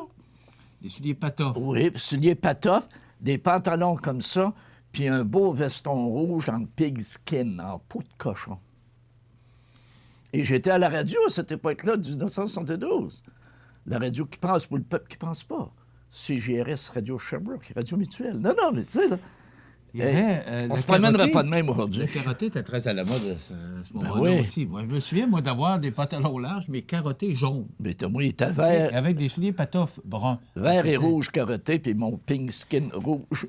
Des souliers patoffes. Oui, souliers patoffes, des pantalons comme ça, puis un beau veston rouge en pigskin, en peau de cochon. Et j'étais à la radio à cette époque-là, 1972. La radio qui pense pour le peuple qui pense pas. CGRS, Radio Sherbrooke, Radio Mutuelle. Non, mais tu sais, là... Il y avait, on se promènerait pas de même aujourd'hui. Le karaté était très à la mode à ce moment-là oui. aussi. Moi, je me souviens, d'avoir des pantalons larges, mais carottés jaunes. Mais moi, il était vert. Avec des souliers patoffes bruns. Vert et rouge carotté, puis mon pink skin rouge.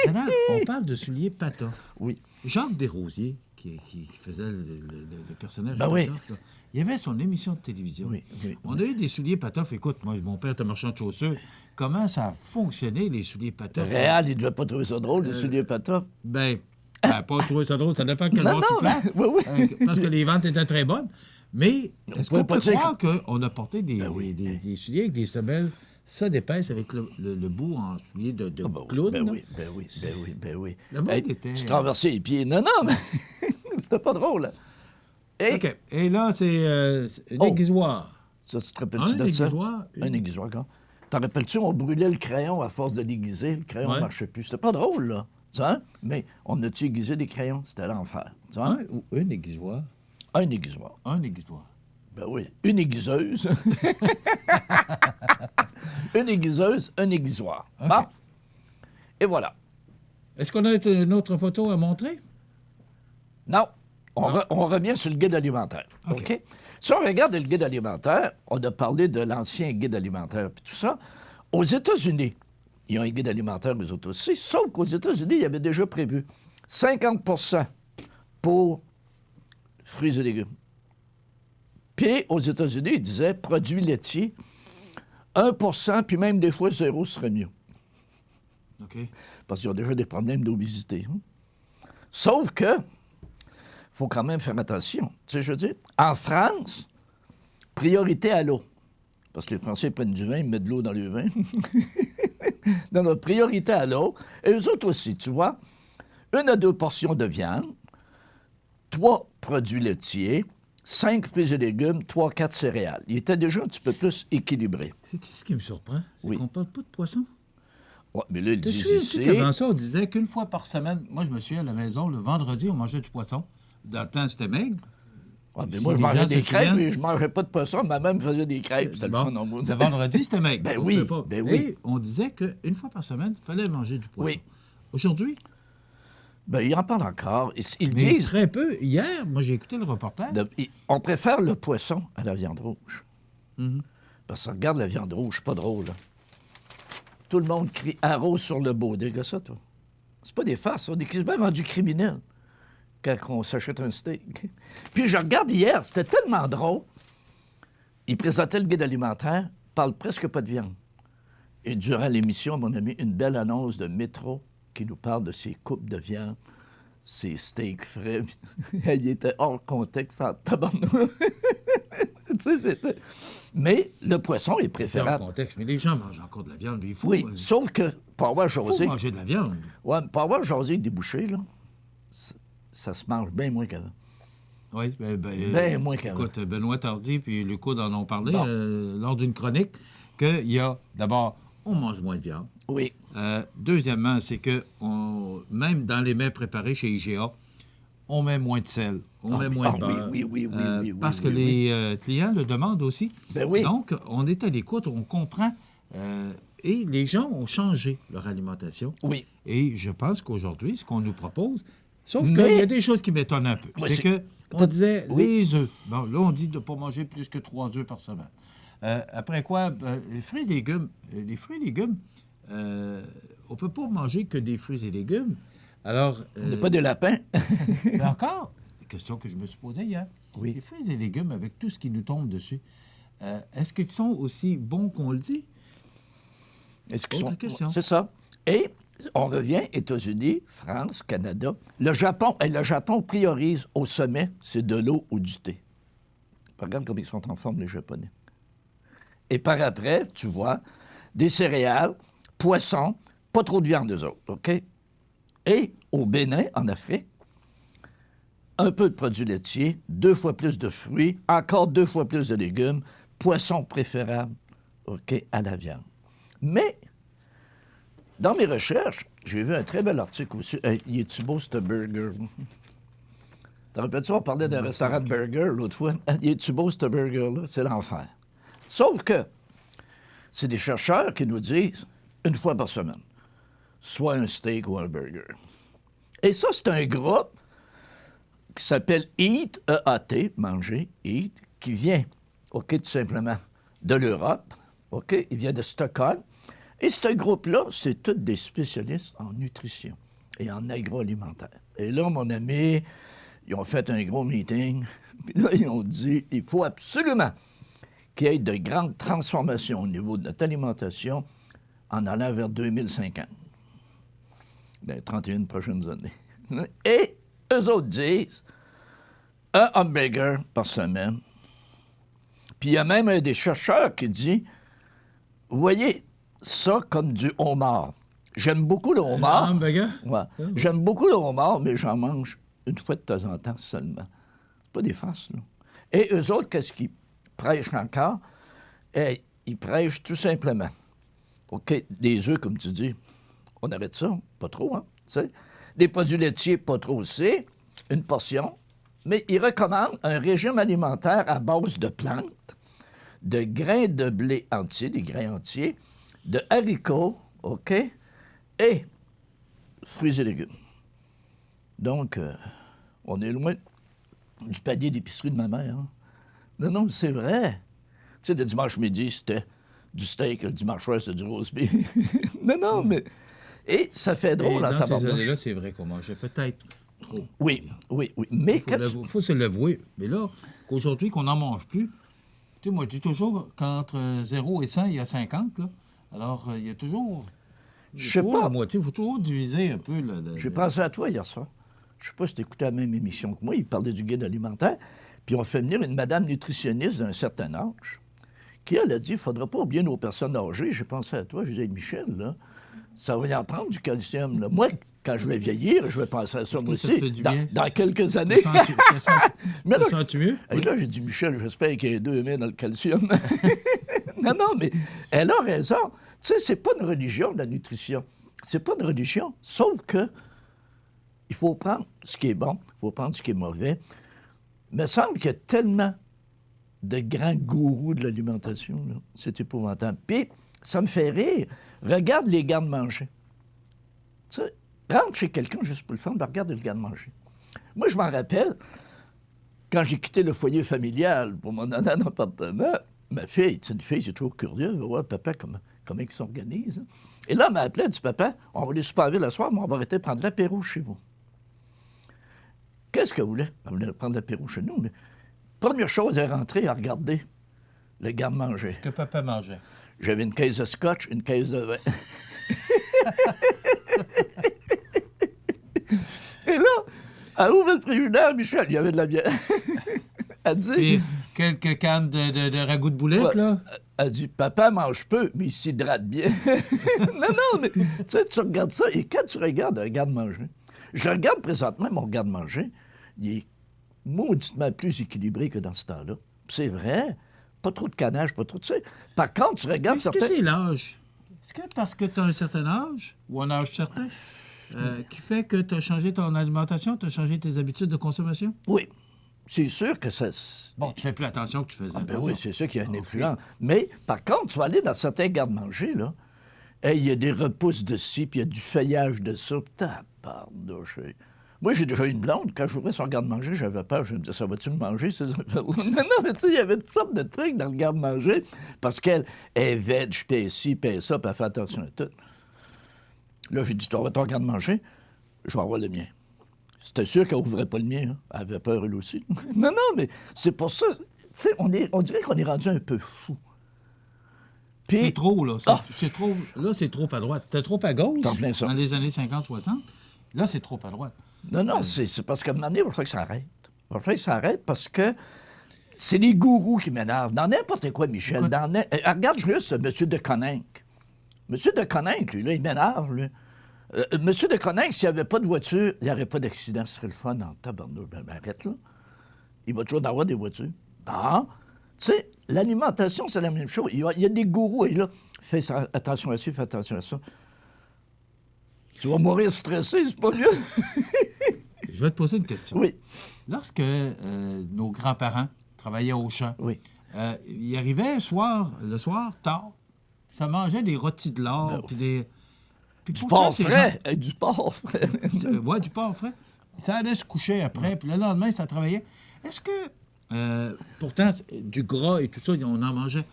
Maintenant, on parle de souliers patoffes. Oui. Jacques Desrosiers, qui faisait le personnage ben patoff, oui. là, il y avait son émission de télévision. Oui. On a eu des souliers patoffes. Écoute, moi, mon père était marchand de chaussures. Comment ça a fonctionné, les souliers patoffes? Réal, il ne devait pas trouver ça drôle, les souliers patoffes. Ben, pas trouver ça drôle. Ça dépend de quel bord tu places. Oui. Parce que les ventes étaient très bonnes. Mais est-ce qu'on peut croire qu'on a porté des souliers avec des semelles ça d'épaisse avec le bout en soulier de clown? Ben oui. Le monde était... Tu traversais les pieds. Non, mais c'était pas drôle. Hein. Et... OK. Et là, c'est un aiguisoir. Ça, tu te rappelles-tu de ça? Un aiguisoir, quand? T'en rappelles-tu, on brûlait le crayon à force de l'aiguiser. Le crayon ne marchait plus. C'était pas drôle, là. Tu vois? Mais on a-tu aiguisé des crayons? C'était l'enfer. Tu vois? Un ou une aiguisoir? Un aiguisoir. Un aiguisoir. Ben oui. Une aiguiseuse. Une aiguiseuse, un aiguisoir. Okay. Bon. Et voilà. Est-ce qu'on a une autre photo à montrer? Non. On revient sur le guide alimentaire. OK? Si on regarde le guide alimentaire, on a parlé de l'ancien guide alimentaire puis tout ça. Aux États-Unis, Ils ont un guide alimentaire, eux autres aussi. Sauf qu'aux États-Unis, il y avait déjà prévu 50 pour fruits et légumes. Puis, aux États-Unis, ils disaient produits laitiers, 1 puis même des fois 0 serait mieux. OK. Parce qu'ils ont déjà des problèmes d'obésité. Hein? Sauf que, faut quand même faire attention. Tu sais, je veux dire, en France, priorité à l'eau. Parce que les Français prennent du vin, ils mettent de l'eau dans le vin. Non, non, priorité à l'eau. Et eux autres aussi, tu vois, 1 à 2 portions de viande, 3 produits laitiers, 5 fruits et légumes, 3-4 céréales. Il était déjà un petit peu plus équilibré. C'est ce qui me surprend, c'est Oui. qu'on parle pas de poisson. Ouais, mais là, ils disent ici... Avant ça, on disait qu'une fois par semaine, moi, je me souviens, à la maison, le vendredi, on mangeait du poisson. Dans le temps, c'était maigre. Ouais, mais Si moi, je les mangeais gens des se crêpes souviennent- et je mangeais pas de poisson. Ma mère me faisait des crêpes. C'était le Bon, fun en mode. le vendredi, c'était maigre. Ben On oui, pouvait pas. ben oui. Et on disait qu'une fois par semaine, il fallait manger du poisson. Oui. Aujourd'hui, Ben, ils en parlent encore. Ils mais disent... très peu. Hier, moi, j'ai écouté le reportage. On préfère le poisson à la viande rouge. Mhm. Parce que regarde la viande rouge, c'est pas drôle. Là. Tout le monde crie « arrose sur le beau ». Dégage ça, toi. C'est pas des farces, on est quasiment rendu criminel quand on s'achète un steak. Puis je regarde hier, c'était tellement drôle. Il présentait le guide alimentaire, parle presque pas de viande. Et durant l'émission, mon ami, une belle annonce de Métro qui nous parle de ses coupes de viande, ses steaks frais. Il était hors contexte en tabarnak. Tu sais, c'était... Mais le poisson est C'est hors préférable. contexte, mais les gens mangent encore de la viande. Il faut, Oui, sauf que pour avoir faut jasé... manger de la viande. Ouais, pour avoir jasé débouché, là, ça se mange bien moins qu'avant. Oui, Ben, moins qu'avant. Écoute, Benoît Tardy puis Lecoud en ont parlé Bon. lors d'une chronique qu'il y a, d'abord, on mange moins de viande. Oui. Deuxièmement, c'est que même dans les mets préparés chez IGA, on met moins de sel, on met moins de beurre. Oui, parce que oui. les clients le demandent aussi. Ben oui. Donc, on est à l'écoute, on comprend. Et les gens ont changé leur alimentation. Oui. Et je pense qu'aujourd'hui, ce qu'on nous propose, sauf Mais- qu'il y a des choses qui m'étonnent un peu. Ouais, c'est c'est- que on T'as- disait oui. les œufs. Bon, là, on dit de ne pas manger plus que 3 œufs par semaine. Après quoi, les fruits et légumes. Les fruits et légumes, on ne peut pas manger que des fruits et légumes. Alors, On n'est pas des lapins. mais encore, question que je me suis posée hier. Oui. Les fruits et légumes, avec tout ce qui nous tombe dessus, est-ce qu'ils sont aussi bons qu'on le dit? Est-ce qu'ils Autre sont... question. C'est ça. Et on revient, États-Unis, France, Canada. Le Japon priorise au sommet, c'est de l'eau ou du thé. Regarde comme ils sont en forme, les Japonais. Et par après, tu vois, des céréales, poissons, pas trop de viande, eux autres, OK? Et au Bénin, en Afrique, un peu de produits laitiers, 2 fois plus de fruits, encore 2 fois plus de légumes, poissons préférables, OK, à la viande. Mais, dans mes recherches, j'ai vu un très bel article aussi. Il est-tu beau, ce burger? T'en rappelles-tu, on parlait d'un restaurant de burger l'autre fois? Il est-tu beau, ce burger-là? C'est l'enfer. Sauf que, c'est des chercheurs qui nous disent, 1 fois par semaine, soit un steak ou un burger. Et ça, c'est un groupe qui s'appelle EAT, E-A-T, manger, EAT, qui vient, OK, tout simplement, de l'Europe, OK, il vient de Stockholm. Et ce groupe-là, c'est tous des spécialistes en nutrition et en agroalimentaire. Et là, mon ami, ils ont fait un gros meeting, puis là, ils ont dit, il faut absolument qu'il y ait de grandes transformations au niveau de notre alimentation en allant vers 2050, les 31 prochaines années. Et eux autres disent, un hamburger par semaine. Puis il y a même un des chercheurs qui dit, vous voyez, ça comme du homard. J'aime beaucoup le homard. Un hamburger? Ouais. J'aime beaucoup le homard, mais j'en mange 1 fois de temps en temps seulement. C'est pas des farces, là. Et eux autres, qu'est-ce qu'ils prêchent encore? Et ils prêchent tout simplement. OK, des œufs, comme tu dis, on arrête ça, pas trop, hein? Tu sais? Des produits laitiers, pas trop aussi, une portion. Mais ils recommandent un régime alimentaire à base de plantes, de grains de blé entiers, des grains entiers, de haricots, OK, et fruits et légumes. Donc, on est loin du panier d'épicerie de ma mère. Hein? Non, c'est vrai. Tu sais, le dimanche midi, c'était du steak, le dimanche soir, c'est du roast beef. non, mais... Et ça fait drôle en dans ces tabarnouche. années-là, c'est vrai qu'on mangeait peut-être trop. Oui. Mais Il faut se l'avouer. Mais là, qu'aujourd'hui, qu'on n'en mange plus, tu sais, moi, je dis toujours qu'entre 0 et 100, il y a 50, là. Alors, il y a toujours... Je sais pas. La moitié. Il faut toujours diviser un peu. J'ai pensé à toi hier soir. Je sais pas si tu écoutais la même émission que moi. Il parlait du guide alimentaire. Puis on fait venir une madame nutritionniste d'un certain âge qui, elle, a dit, il ne faudra pas oublier nos personnes âgées. J'ai pensé à toi. J'ai dit, Michel, là, ça va y en prendre du calcium. Là. Moi, quand je vais vieillir, je vais penser à ça, moi ça aussi, te fait du bien? dans quelques années. Mais là, sens-tu mieux? Et là, j'ai dit, Michel, j'espère qu'il y a 2000 dans le calcium. non, mais elle a raison. Tu sais, c'est pas une religion, la nutrition. C'est pas une religion, sauf que il faut prendre ce qui est bon, il faut prendre ce qui est mauvais. Il me semble qu'il y a tellement de grands gourous de l'alimentation, là. C'est épouvantable. Puis, ça me fait rire. Regarde les garde-manger. Tu sais, rentre chez quelqu'un juste pour le fun, regarde le garde-manger. Moi, je m'en rappelle, quand j'ai quitté le foyer familial pour m'en aller en appartement, ma fille, tu sais, une fille, c'est toujours curieux, elle va voir papa comment ils s'organisent. Et là, elle m'a appelé, elle dit, papa, on va aller super vite le soir, mais on va arrêter de prendre l'apéro chez vous. Qu'est-ce qu'elle voulait? Elle voulait prendre l'apéro chez nous, mais première chose, elle est rentrée à regarder le garde-manger. Ce que papa mangeait. J'avais une caisse de scotch, une caisse de vin. Et là, elle ouvre le frigidaire, Michel, il y avait de la bière. Elle dit... Puis, quelques cannes de ragoût de boulettes, là? Elle dit, papa mange peu, mais il s'hydrate bien. non, mais tu sais, tu regardes ça, et quand tu regardes un garde-manger, je regarde présentement mon garde-manger, il est mauditement plus équilibré que dans ce temps-là. Puis c'est vrai, pas trop de canage, pas trop de... Tu sais, par contre, tu regardes Est-ce que c'est l'âge? Est-ce que parce que tu as un certain âge, ou un âge certain, qui fait que tu as changé ton alimentation, tu as changé tes habitudes de consommation? Oui. C'est sûr que ça... Bon, tu fais plus attention que tu faisais. Ben oui, c'est sûr qu'il y a une influence. Mais, par contre, tu vas aller dans certains garde-manger, là, et il y a des repousses de ci, puis il y a du feuillage de ça. Tabarnouche. Moi, j'ai déjà une blonde. Quand j'ouvrais son garde-manger, j'avais peur. Je me disais, ça va-tu me manger, ces affaires-là? Non, mais tu sais, il y avait toutes sortes de trucs dans le garde-manger, parce qu'elle est veg, puis ci, puis ça, puis elle fait attention à tout. Là, j'ai dit, tu vas ton garde-manger, je vais avoir le mien. C'était sûr qu'elle n'ouvrait pas le mien. Hein. Elle avait peur, elle aussi. non, mais c'est pour ça. Tu sais, on dirait qu'on est rendu un peu fou. Puis... C'est trop, là. C'est trop, là, c'est trop à droite. C'était trop à gauche dans les années 50-60. Là, c'est trop à droite. Non, c'est parce qu'à un moment donné, il va falloir que ça arrête. Il va falloir que ça arrête parce que c'est les gourous qui m'énervent. Dans n'importe quoi, Michel. Regarde juste M. de Coninck. M. de Coninck, lui, là, il m'énerve, lui. M. de Coninck, s'il n'y avait pas de voiture, il n'y aurait pas d'accident. Ce serait le fun en tabarnouche. Ben, arrête, là. Il va toujours avoir des voitures. Ah! Tu sais, l'alimentation, c'est la même chose. Il y a des gourous, et là, fais attention à ça, fais attention à ça. Tu vas mourir stressé, c'est pas mieux. Je vais te poser une question. Oui. Lorsque nos grands-parents travaillaient au champ, oui. Ils arrivaient le soir, tard, ça mangeait des rôtis de lard, puis des... Du porc frais, du porc frais. Oui, du porc frais. Ça allait se coucher après, puis le lendemain, ça travaillait. Est-ce que, pourtant, du gras et tout ça, on en mangeait.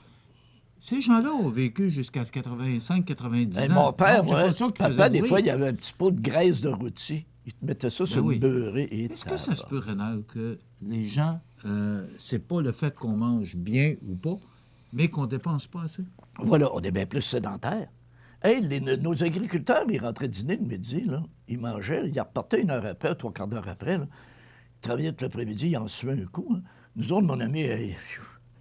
Ces gens-là ont vécu jusqu'à 85-90 ans. Mon père, papa, des bruit. fois, il y avait un petit pot de graisse de rôti. Il te mettait ça sur le beurré. Est-ce que ça se peut, Rénal, que les gens, c'est pas le fait qu'on mange bien ou pas, mais qu'on dépense pas assez? Voilà, on est bien plus sédentaires. Hey, nos agriculteurs, ils rentraient dîner le midi, là. Ils mangeaient, ils repartaient 1 heure après, 3/4 d'heure après. Là. Ils travaillaient tout l'après-midi, ils en suaient un coup. Hein. Nous autres, mon ami,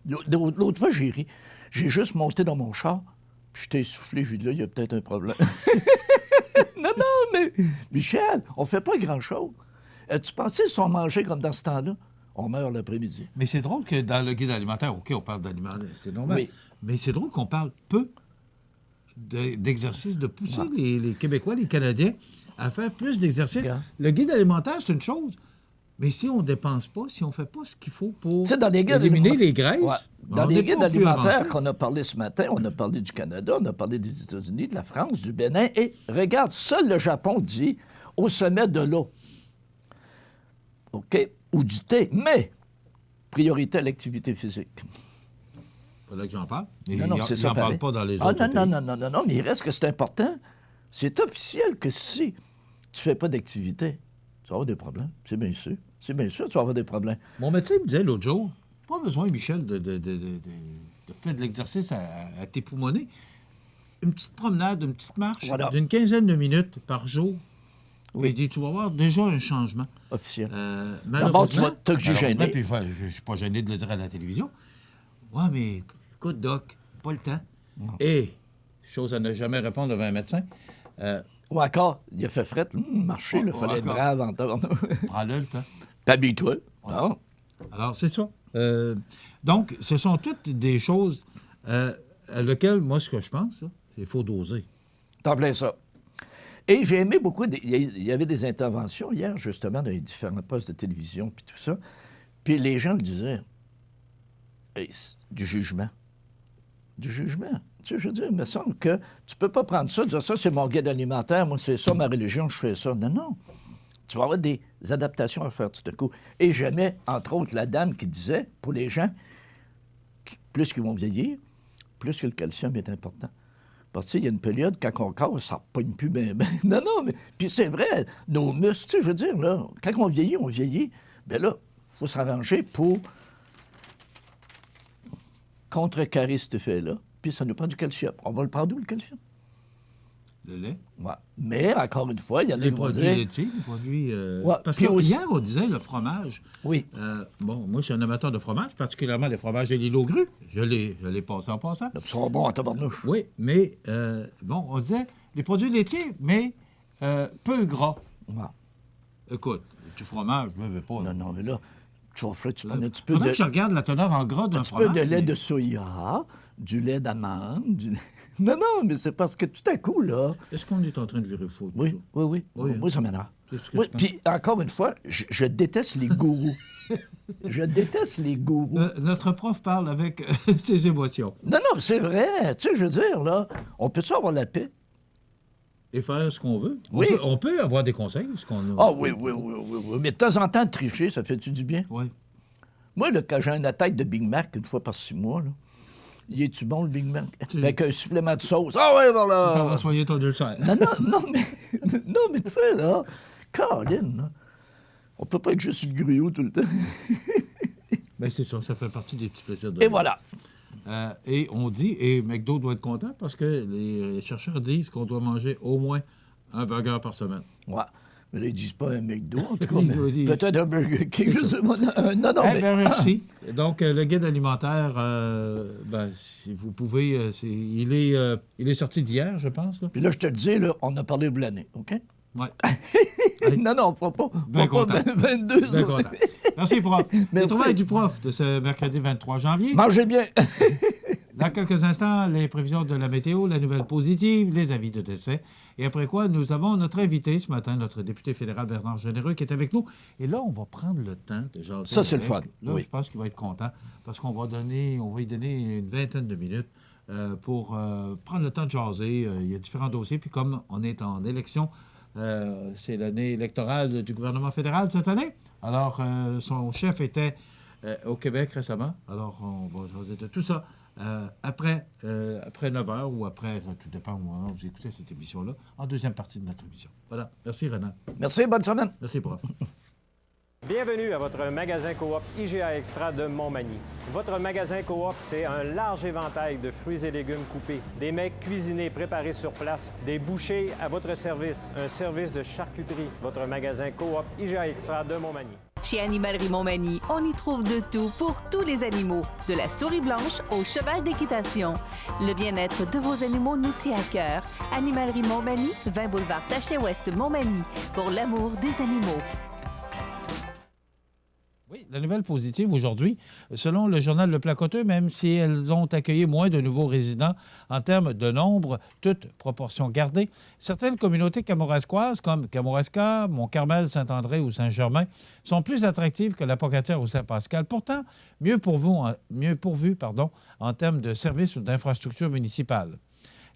l'autre fois, j'ai ri. J'ai juste monté dans mon char, puis je t'ai essoufflé. J'ai dit, là, il y a peut-être un problème. non, mais Michel, on fait pas grand-chose. Tu pensais si on mangeait comme dans ce temps-là? On meurt l'après-midi. Mais c'est drôle que dans le guide alimentaire, OK, on parle d'alimentaire, c'est normal. Oui. Mais c'est drôle qu'on parle peu d'exercices, de pousser les Québécois, les Canadiens, à faire plus d'exercices. Yeah. Le guide alimentaire, c'est une chose. Mais si on ne dépense pas, si on ne fait pas ce qu'il faut pour éliminer les graisses... Dans les guides alimentaires qu'on a parlé ce matin, on a parlé du Canada, on a parlé des États-Unis, de la France, du Bénin. Et regarde, seul le Japon dit au sommet de l'eau. OK? Ou du thé, mais priorité à l'activité physique. Fallait que j'en parle. Et Non, il c'est ça. n'en parle pareil. pas dans les Ah, autres pays. non, mais il reste que c'est important. C'est officiel que si tu fais pas d'activité, tu vas avoir des problèmes. C'est bien sûr. C'est bien sûr que tu vas avoir des problèmes. Mon médecin me disait l'autre jour, pas besoin, Michel, de faire de l'exercice à tes poumonnets. Une petite promenade, une petite marche Voilà. d'une quinzaine de minutes par jour. Oui. Il dit, tu vas voir déjà un changement. Officiel. D'abord, tu vas t'oxygéner. Puis je ne suis pas gêné de le dire à la télévision. Ouais, mais écoute, Doc, pas le temps. Et, chose à ne jamais répondre devant un médecin, Ou encore, il a fait fret, marcher, il fallait être encore. brave en temps. prends-le le temps. Habille-toi. Non. Alors, c'est ça. Donc, ce sont toutes des choses à lesquelles, moi, ce que je pense, là, c'est qu'il faut doser. T'en plein ça. Et j'ai aimé beaucoup. Il y avait des interventions hier, justement, dans les différents postes de télévision, puis tout ça. Puis les gens me disaient hey, du jugement. Du jugement. Tu sais, je veux dire, il me semble que tu peux pas prendre ça, dire ça, c'est mon guide alimentaire, moi, c'est ça, ma religion, je fais ça. Non, non. Tu vas avoir des adaptations à faire tout à coup. Et j'aimais, entre autres, la dame qui disait, pour les gens, plus qu'ils vont vieillir, plus que le calcium est important. Parce que, il y a une période, quand on casse, ça ne pogne plus bien. Non, non, mais. Puis c'est vrai, nos muscles, tu sais, je veux dire, là, quand on vieillit. Bien là, il faut s'arranger pour contrecarrer cet effet-là. Puis ça nous prend du calcium. On va le prendre où, le calcium? Le lait. Ouais. Mais, encore une fois, il y en a Les qui vont produits dire- laitiers, les produits... Ouais, Parce puis que aussi- hier, on disait le fromage. Oui. Bon, moi, je suis un amateur de fromage, particulièrement les fromages de l'île aux grues. Je l'ai passé en passant. Ils sont bons en tabarnouche. Oui, mais, bon, on disait les produits laitiers, mais peu gras. Ouais. Écoute, du fromage, je ne veux pas. Non, non, mais là, tu prends un petit peu Faudrait de... que je regarde la teneur en gras d'un Un petit peu fromage. de lait mais- de soya, du lait d'amande, Non, non, mais c'est parce que tout à coup, là... Est-ce qu'on est en train de virer fou? tout Oui, ça? oui, oui. Oui, Moi, ça m'énerve. C'est ce que Oui, je pense. puis, encore une fois, je déteste les gourous. Je déteste les gourous. Notre prof parle avec ses émotions. Non, non, c'est vrai. Tu sais, je veux dire, là, on peut-tu avoir la paix? Et faire ce qu'on veut. Oui. On peut avoir des conseils, ce qu'on a. Ah oui, oui, oui, oui, oui. Mais de temps en temps, tricher, ça fait-tu du bien? Oui. Moi, là, quand j'ai une attaque de Big Mac une fois par 6 mois, là, il est-tu bon, le Big Mac? Avec un supplément de sauce. Ah ouais, Ça voilà! va soigner ton ulcère. Non, non, mais tu sais, là, Caroline, là, on peut pas être juste sur le griot tout le temps. Ben c'est ça fait partie des petits plaisirs de Et la vie. voilà. Et on dit, et McDo doit être content parce que les chercheurs disent qu'on doit manger au moins un burger par semaine. Ouais. Mais là, ils disent pas un McDo, en tout cas. Ils mais disent- peut-être un Burger King, je sais pas. Non, non, Eh mais... ben, merci. Donc, le guide alimentaire, ben, si vous pouvez, il est sorti d'hier, je pense. Là. Puis là, je te le dis, là, on a parlé de l'année, OK? Ouais. Non, non, on ne fera pas, Bien fera pas content. 22 Bien autres. content. Merci, prof. Les Merci. trouvailles du prof de ce mercredi 23 janvier. Mangez bien. Dans quelques instants, les prévisions de la météo, la nouvelle positive, les avis de décès. Et après quoi, nous avons notre invité ce matin, notre député fédéral Bernard Généreux, qui est avec nous. Et là, on va prendre le temps de jaser. Ça, c'est le avec. fun. Là, Oui. je pense qu'il va être content parce qu'on va lui donner une vingtaine de minutes pour prendre le temps de jaser. Il y a différents dossiers. Puis comme on est en élection, c'est l'année électorale du gouvernement fédéral cette année. Alors, son chef était au Québec récemment. Alors, on va jaser de tout ça. Après 9 h ou après, ça tout dépend au moment où vous écoutez cette émission-là, en deuxième partie de notre émission. Voilà. Merci, Renan. Merci, bonne semaine. Merci, prof. Bienvenue à votre magasin Coop IGA Extra de Montmagny. Votre magasin Coop, c'est un large éventail de fruits et légumes coupés, des mets cuisinés préparés sur place, des bouchées à votre service, un service de charcuterie. Votre magasin Coop IGA Extra de Montmagny. Chez Animalerie Montmagny, on y trouve de tout pour tous les animaux, de la souris blanche au cheval d'équitation. Le bien-être de vos animaux nous tient à cœur. Animalerie Montmagny, 20 boulevard Taché-Ouest Montmagny, pour l'amour des animaux. Oui, la nouvelle positive aujourd'hui, selon le journal Le Placoteux, même si elles ont accueilli moins de nouveaux résidents en termes de nombre, toutes proportions gardées, certaines communautés kamouraskoises comme Kamouraska, Mont-Carmel, Saint-André ou Saint-Germain sont plus attractives que la Pocatière ou Saint-Pascal. Pourtant, mieux pourvues en termes de services ou d'infrastructures municipales.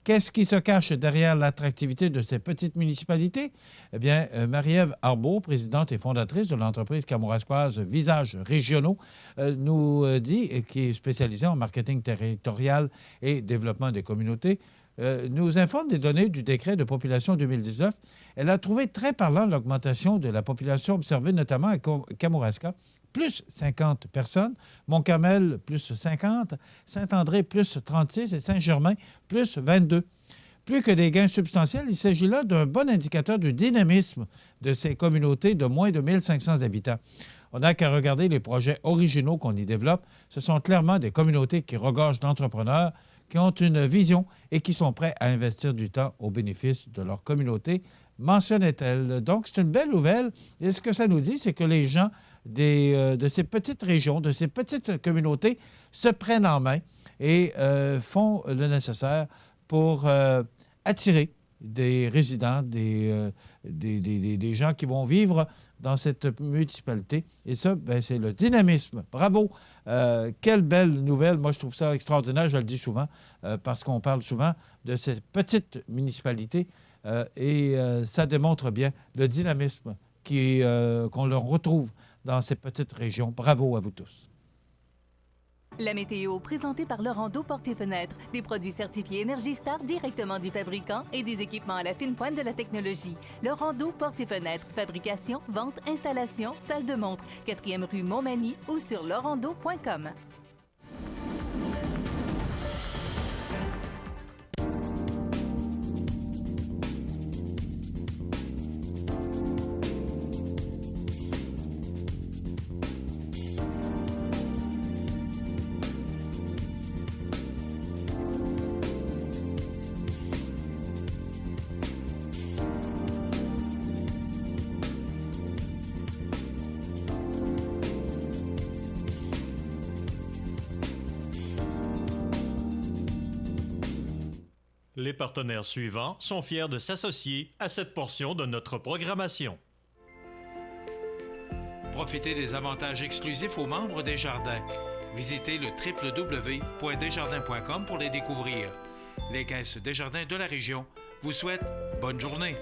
Qu'est-ce qui se cache derrière l'attractivité de ces petites municipalités? Eh bien, Marie-Ève Arbeau, présidente et fondatrice de l'entreprise kamouraskoise Visages Régionaux, nous dit, qui est spécialisée en marketing territorial et développement des communautés, nous informe des données du décret de population 2019. Elle a trouvé très parlant l'augmentation de la population observée notamment à Kamouraska, plus 50 personnes, Mont-Carmel, plus 50, Saint-André, plus 36 et Saint-Germain, plus 22. Plus que des gains substantiels, il s'agit là d'un bon indicateur du dynamisme de ces communautés de moins de 1500 habitants. On n'a qu'à regarder les projets originaux qu'on y développe. Ce sont clairement des communautés qui regorgent d'entrepreneurs, qui ont une vision et qui sont prêts à investir du temps au bénéfice de leur communauté, mentionnait-elle. Donc, c'est une belle nouvelle. Et ce que ça nous dit, c'est que les gens de ces petites régions, de ces petites communautés, se prennent en main et font le nécessaire pour attirer des résidents, des gens qui vont vivre dans cette municipalité. Et ça, bien, c'est le dynamisme. Bravo! Quelle belle nouvelle. Moi, je trouve ça extraordinaire, je le dis souvent, parce qu'on parle souvent de ces petites municipalités et ça démontre bien le dynamisme qu'on leur retrouve dans ces petites régions. Bravo à vous tous. La météo, présentée par Laurando Portes et Fenêtres. Des produits certifiés Énergie Star directement du fabricant et des équipements à la fine pointe de la technologie. Laurando Portes et Fenêtres. Fabrication, vente, installation, salle de montre. 4e rue Montmagny ou sur laurando.com. Les partenaires suivants sont fiers de s'associer à cette portion de notre programmation. Profitez des avantages exclusifs aux membres des Jardins. Visitez le www.desjardins.com pour les découvrir. Les caisses Desjardins de la région vous souhaitent bonne journée.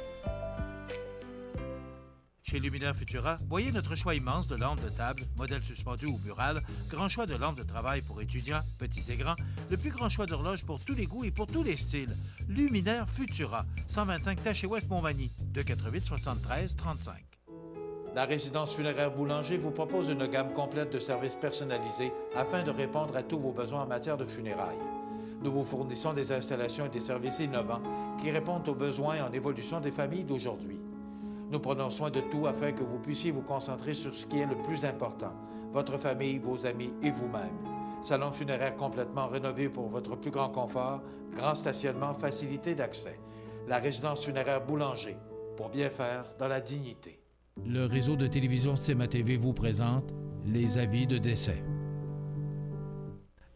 Chez Luminaire Futura, voyez notre choix immense de lampes de table, modèles suspendus ou murales, grand choix de lampes de travail pour étudiants, petits et grands, le plus grand choix d'horloges pour tous les goûts et pour tous les styles. Luminaire Futura, 125 Taché Ouest Montmagny, 248 73 35. La résidence funéraire Boulanger vous propose une gamme complète de services personnalisés afin de répondre à tous vos besoins en matière de funérailles. Nous vous fournissons des installations et des services innovants qui répondent aux besoins en évolution des familles d'aujourd'hui. Nous prenons soin de tout afin que vous puissiez vous concentrer sur ce qui est le plus important, votre famille, vos amis et vous-même. Salon funéraire complètement rénové pour votre plus grand confort, grand stationnement, facilité d'accès. La résidence funéraire Boulanger, pour bien faire dans la dignité. Le réseau de télévision CMA TV vous présente les avis de décès.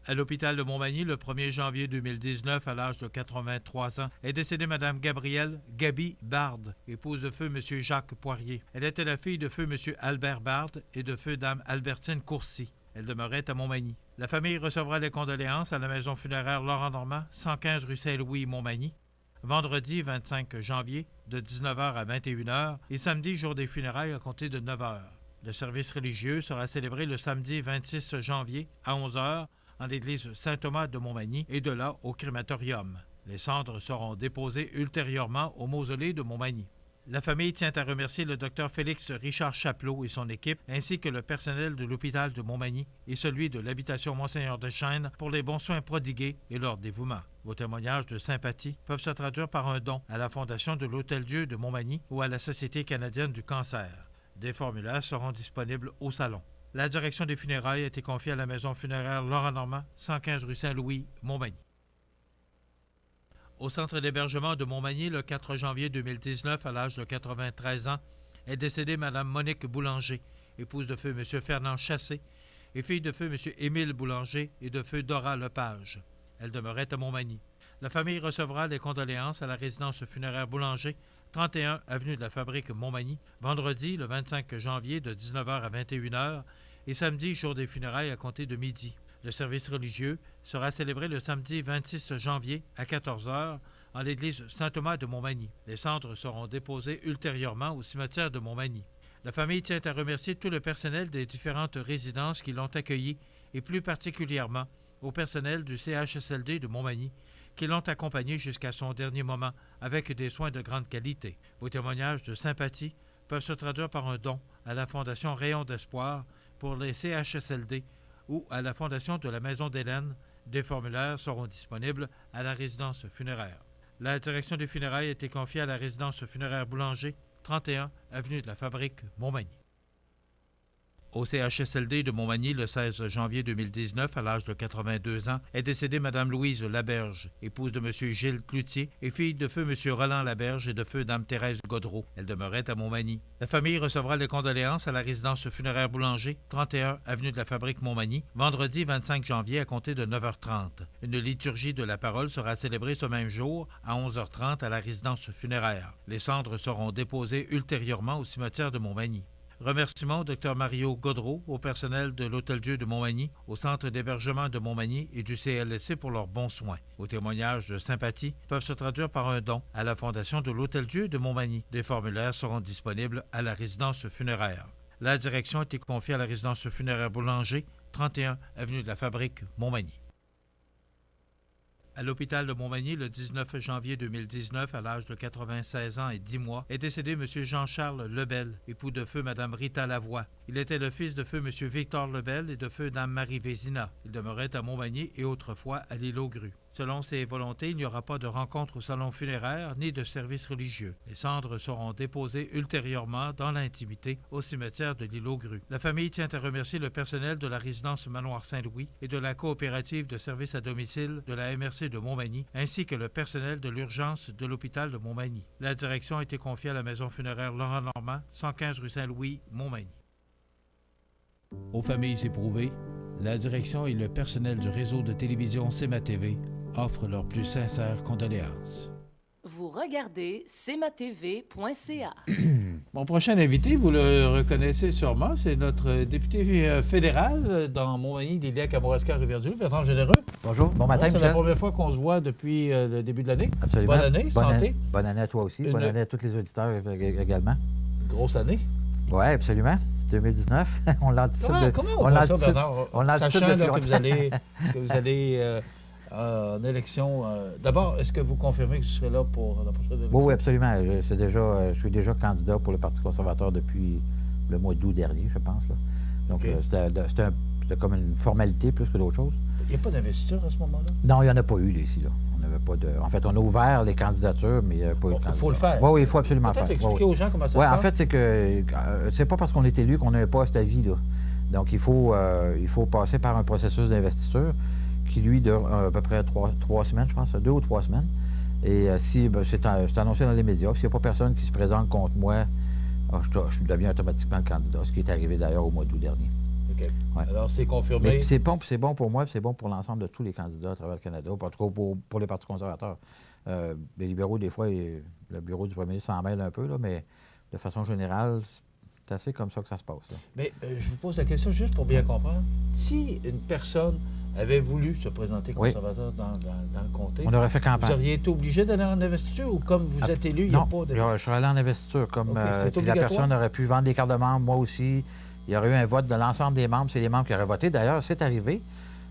À l'hôpital de Montmagny, le 1er janvier 2019, à l'âge de 83 ans, est décédée Mme Gabrielle Gaby Bard, épouse de feu M. Jacques Poirier. Elle était la fille de feu M. Albert Bard et de feu Dame Albertine Courcy. Elle demeurait à Montmagny. La famille recevra les condoléances à la maison funéraire Laurent Normand, 115 rue Saint-Louis, Montmagny, vendredi 25 janvier, de 19h à 21h, et samedi, jour des funérailles, à compter de 9h. Le service religieux sera célébré le samedi 26 janvier, à 11h, en l'église Saint-Thomas de Montmagny et de là au crématorium. Les cendres seront déposées ultérieurement au mausolée de Montmagny. La famille tient à remercier le Dr Félix Richard Chapelot et son équipe, ainsi que le personnel de l'hôpital de Montmagny et celui de l'habitation Monseigneur de Chêne pour les bons soins prodigués et leur dévouement. Vos témoignages de sympathie peuvent se traduire par un don à la Fondation de l'Hôtel-Dieu de Montmagny ou à la Société canadienne du cancer. Des formulaires seront disponibles au salon. La direction des funérailles a été confiée à la maison funéraire Laurent Normand, 115 rue Saint-Louis, Montmagny. Au centre d'hébergement de Montmagny, le 4 janvier 2019, à l'âge de 93 ans, est décédée Mme Monique Boulanger, épouse de feu M. Fernand Chassé, et fille de feu M. Émile Boulanger et de feu Dora Lepage. Elle demeurait à Montmagny. La famille recevra les condoléances à la résidence funéraire Boulanger, 31 avenue de la Fabrique Montmagny, vendredi le 25 janvier de 19h à 21h et samedi, jour des funérailles à compter de midi. Le service religieux sera célébré le samedi 26 janvier à 14 h en l'église Saint-Thomas de Montmagny. Les cendres seront déposées ultérieurement au cimetière de Montmagny. La famille tient à remercier tout le personnel des différentes résidences qui l'ont accueilli et plus particulièrement au personnel du CHSLD de Montmagny qui l'ont accompagné jusqu'à son dernier moment avec des soins de grande qualité. Vos témoignages de sympathie peuvent se traduire par un don à la Fondation Rayon d'Espoir pour les CHSLD ou à la Fondation de la Maison d'Hélène. Des formulaires seront disponibles à la résidence funéraire. La direction des funérailles a été confiée à la résidence funéraire Boulanger, 31 avenue de la Fabrique, Montmagny. Au CHSLD de Montmagny, le 16 janvier 2019, à l'âge de 82 ans, est décédée Mme Louise Laberge, épouse de M. Gilles Cloutier et fille de feu M. Roland Laberge et de feu Dame Thérèse Godreau. Elle demeurait à Montmagny. La famille recevra les condoléances à la résidence funéraire Boulanger, 31 avenue de la Fabrique, Montmagny, vendredi 25 janvier à compter de 9h30. Une liturgie de la parole sera célébrée ce même jour à 11h30 à la résidence funéraire. Les cendres seront déposées ultérieurement au cimetière de Montmagny. Remerciements au Dr Mario Godreau, au personnel de l'Hôtel-Dieu de Montmagny, au Centre d'hébergement de Montmagny et du CLSC pour leurs bons soins. Vos témoignages de sympathie peuvent se traduire par un don à la Fondation de l'Hôtel-Dieu de Montmagny. Des formulaires seront disponibles à la résidence funéraire. La direction a été confiée à la résidence funéraire Boulanger, 31 avenue de la Fabrique, Montmagny. À l'hôpital de Montmagny, le 19 janvier 2019, à l'âge de 96 ans et 10 mois, est décédé M. Jean-Charles Lebel, époux de feu Mme Rita Lavoie. Il était le fils de feu M. Victor Lebel et de feu Dame Marie Vézina. Il demeurait à Montmagny et autrefois à l'île aux Grues. Selon ses volontés, il n'y aura pas de rencontre au salon funéraire ni de service religieux. Les cendres seront déposées ultérieurement dans l'intimité au cimetière de l'île aux Grues. La famille tient à remercier le personnel de la résidence Manoir Saint-Louis et de la coopérative de services à domicile de la MRC de Montmagny, ainsi que le personnel de l'urgence de l'hôpital de Montmagny. La direction a été confiée à la maison funéraire Laurent Normand, 115 rue Saint-Louis, Montmagny. Aux familles éprouvées, la direction et le personnel du réseau de télévision CMA-TV offrent leurs plus sincères condoléances. Vous regardez cmatv.ca. Mon prochain invité, vous le reconnaissez sûrement, c'est notre député fédéral dans Montmagny, Lilia Kamouraska, Rivière-du-Loup, Bertrand Généreux. Bonjour, bon matin, C'est Michel. la première fois qu'on se voit depuis le début de l'année. Absolument. Bonne année, santé. Bonne année à toi aussi. Bonne année à tous les auditeurs également. Grosse année. Oui, absolument. 2019. On l'anticipe. Comment on voit ça, Bernard? On l'anticipe Sachant depuis là, que vous allez en élection. D'abord, est-ce que vous confirmez que vous serez là pour la prochaine élection? Oui, absolument. Je suis déjà candidat pour le Parti conservateur depuis le mois d'août dernier, je pense. Là. Donc, Okay. c'était comme une formalité plus que d'autres choses. Il n'y a pas d'investiture à ce moment-là? Non, il n'y en a pas eu ici. Là. On n'avait pas de... En fait, on a ouvert les candidatures, mais il n'y a pas eu de candidature. Il faut le faire. Oui, il faut absolument le faire. Expliquer aux gens comment ça se passe. passe. En fait, c'est que c'est pas parce qu'on est élu qu'on a un poste à vie. Là. Donc, il faut passer par un processus d'investiture qui, lui, dure à peu près 3 semaines, je pense, 2 ou 3 semaines. Et c'est annoncé dans les médias. S'il n'y a pas personne qui se présente contre moi, je deviens automatiquement le candidat, ce qui est arrivé d'ailleurs au mois d'août dernier. OK. Ouais. Alors, c'est confirmé. Mais c'est bon pour moi, puis c'est bon pour l'ensemble de tous les candidats à travers le Canada, en tout cas pour les partis conservateurs. Les libéraux, des fois, le bureau du premier ministre s'en mêle un peu, là, mais de façon générale, c'est assez comme ça que ça se passe. Là. Mais je vous pose la question juste pour bien comprendre. Si une personne avait voulu se présenter conservateur dans le comté, on aurait fait campagne. Vous auriez été obligé d'aller en investiture ou comme vous êtes élu, il n'y a pas de... Non, je serais allé en investiture. Comme puis la personne aurait pu vendre des cartes de membres, moi aussi. Il y aurait eu un vote de l'ensemble des membres. C'est les membres qui auraient voté. D'ailleurs, c'est arrivé.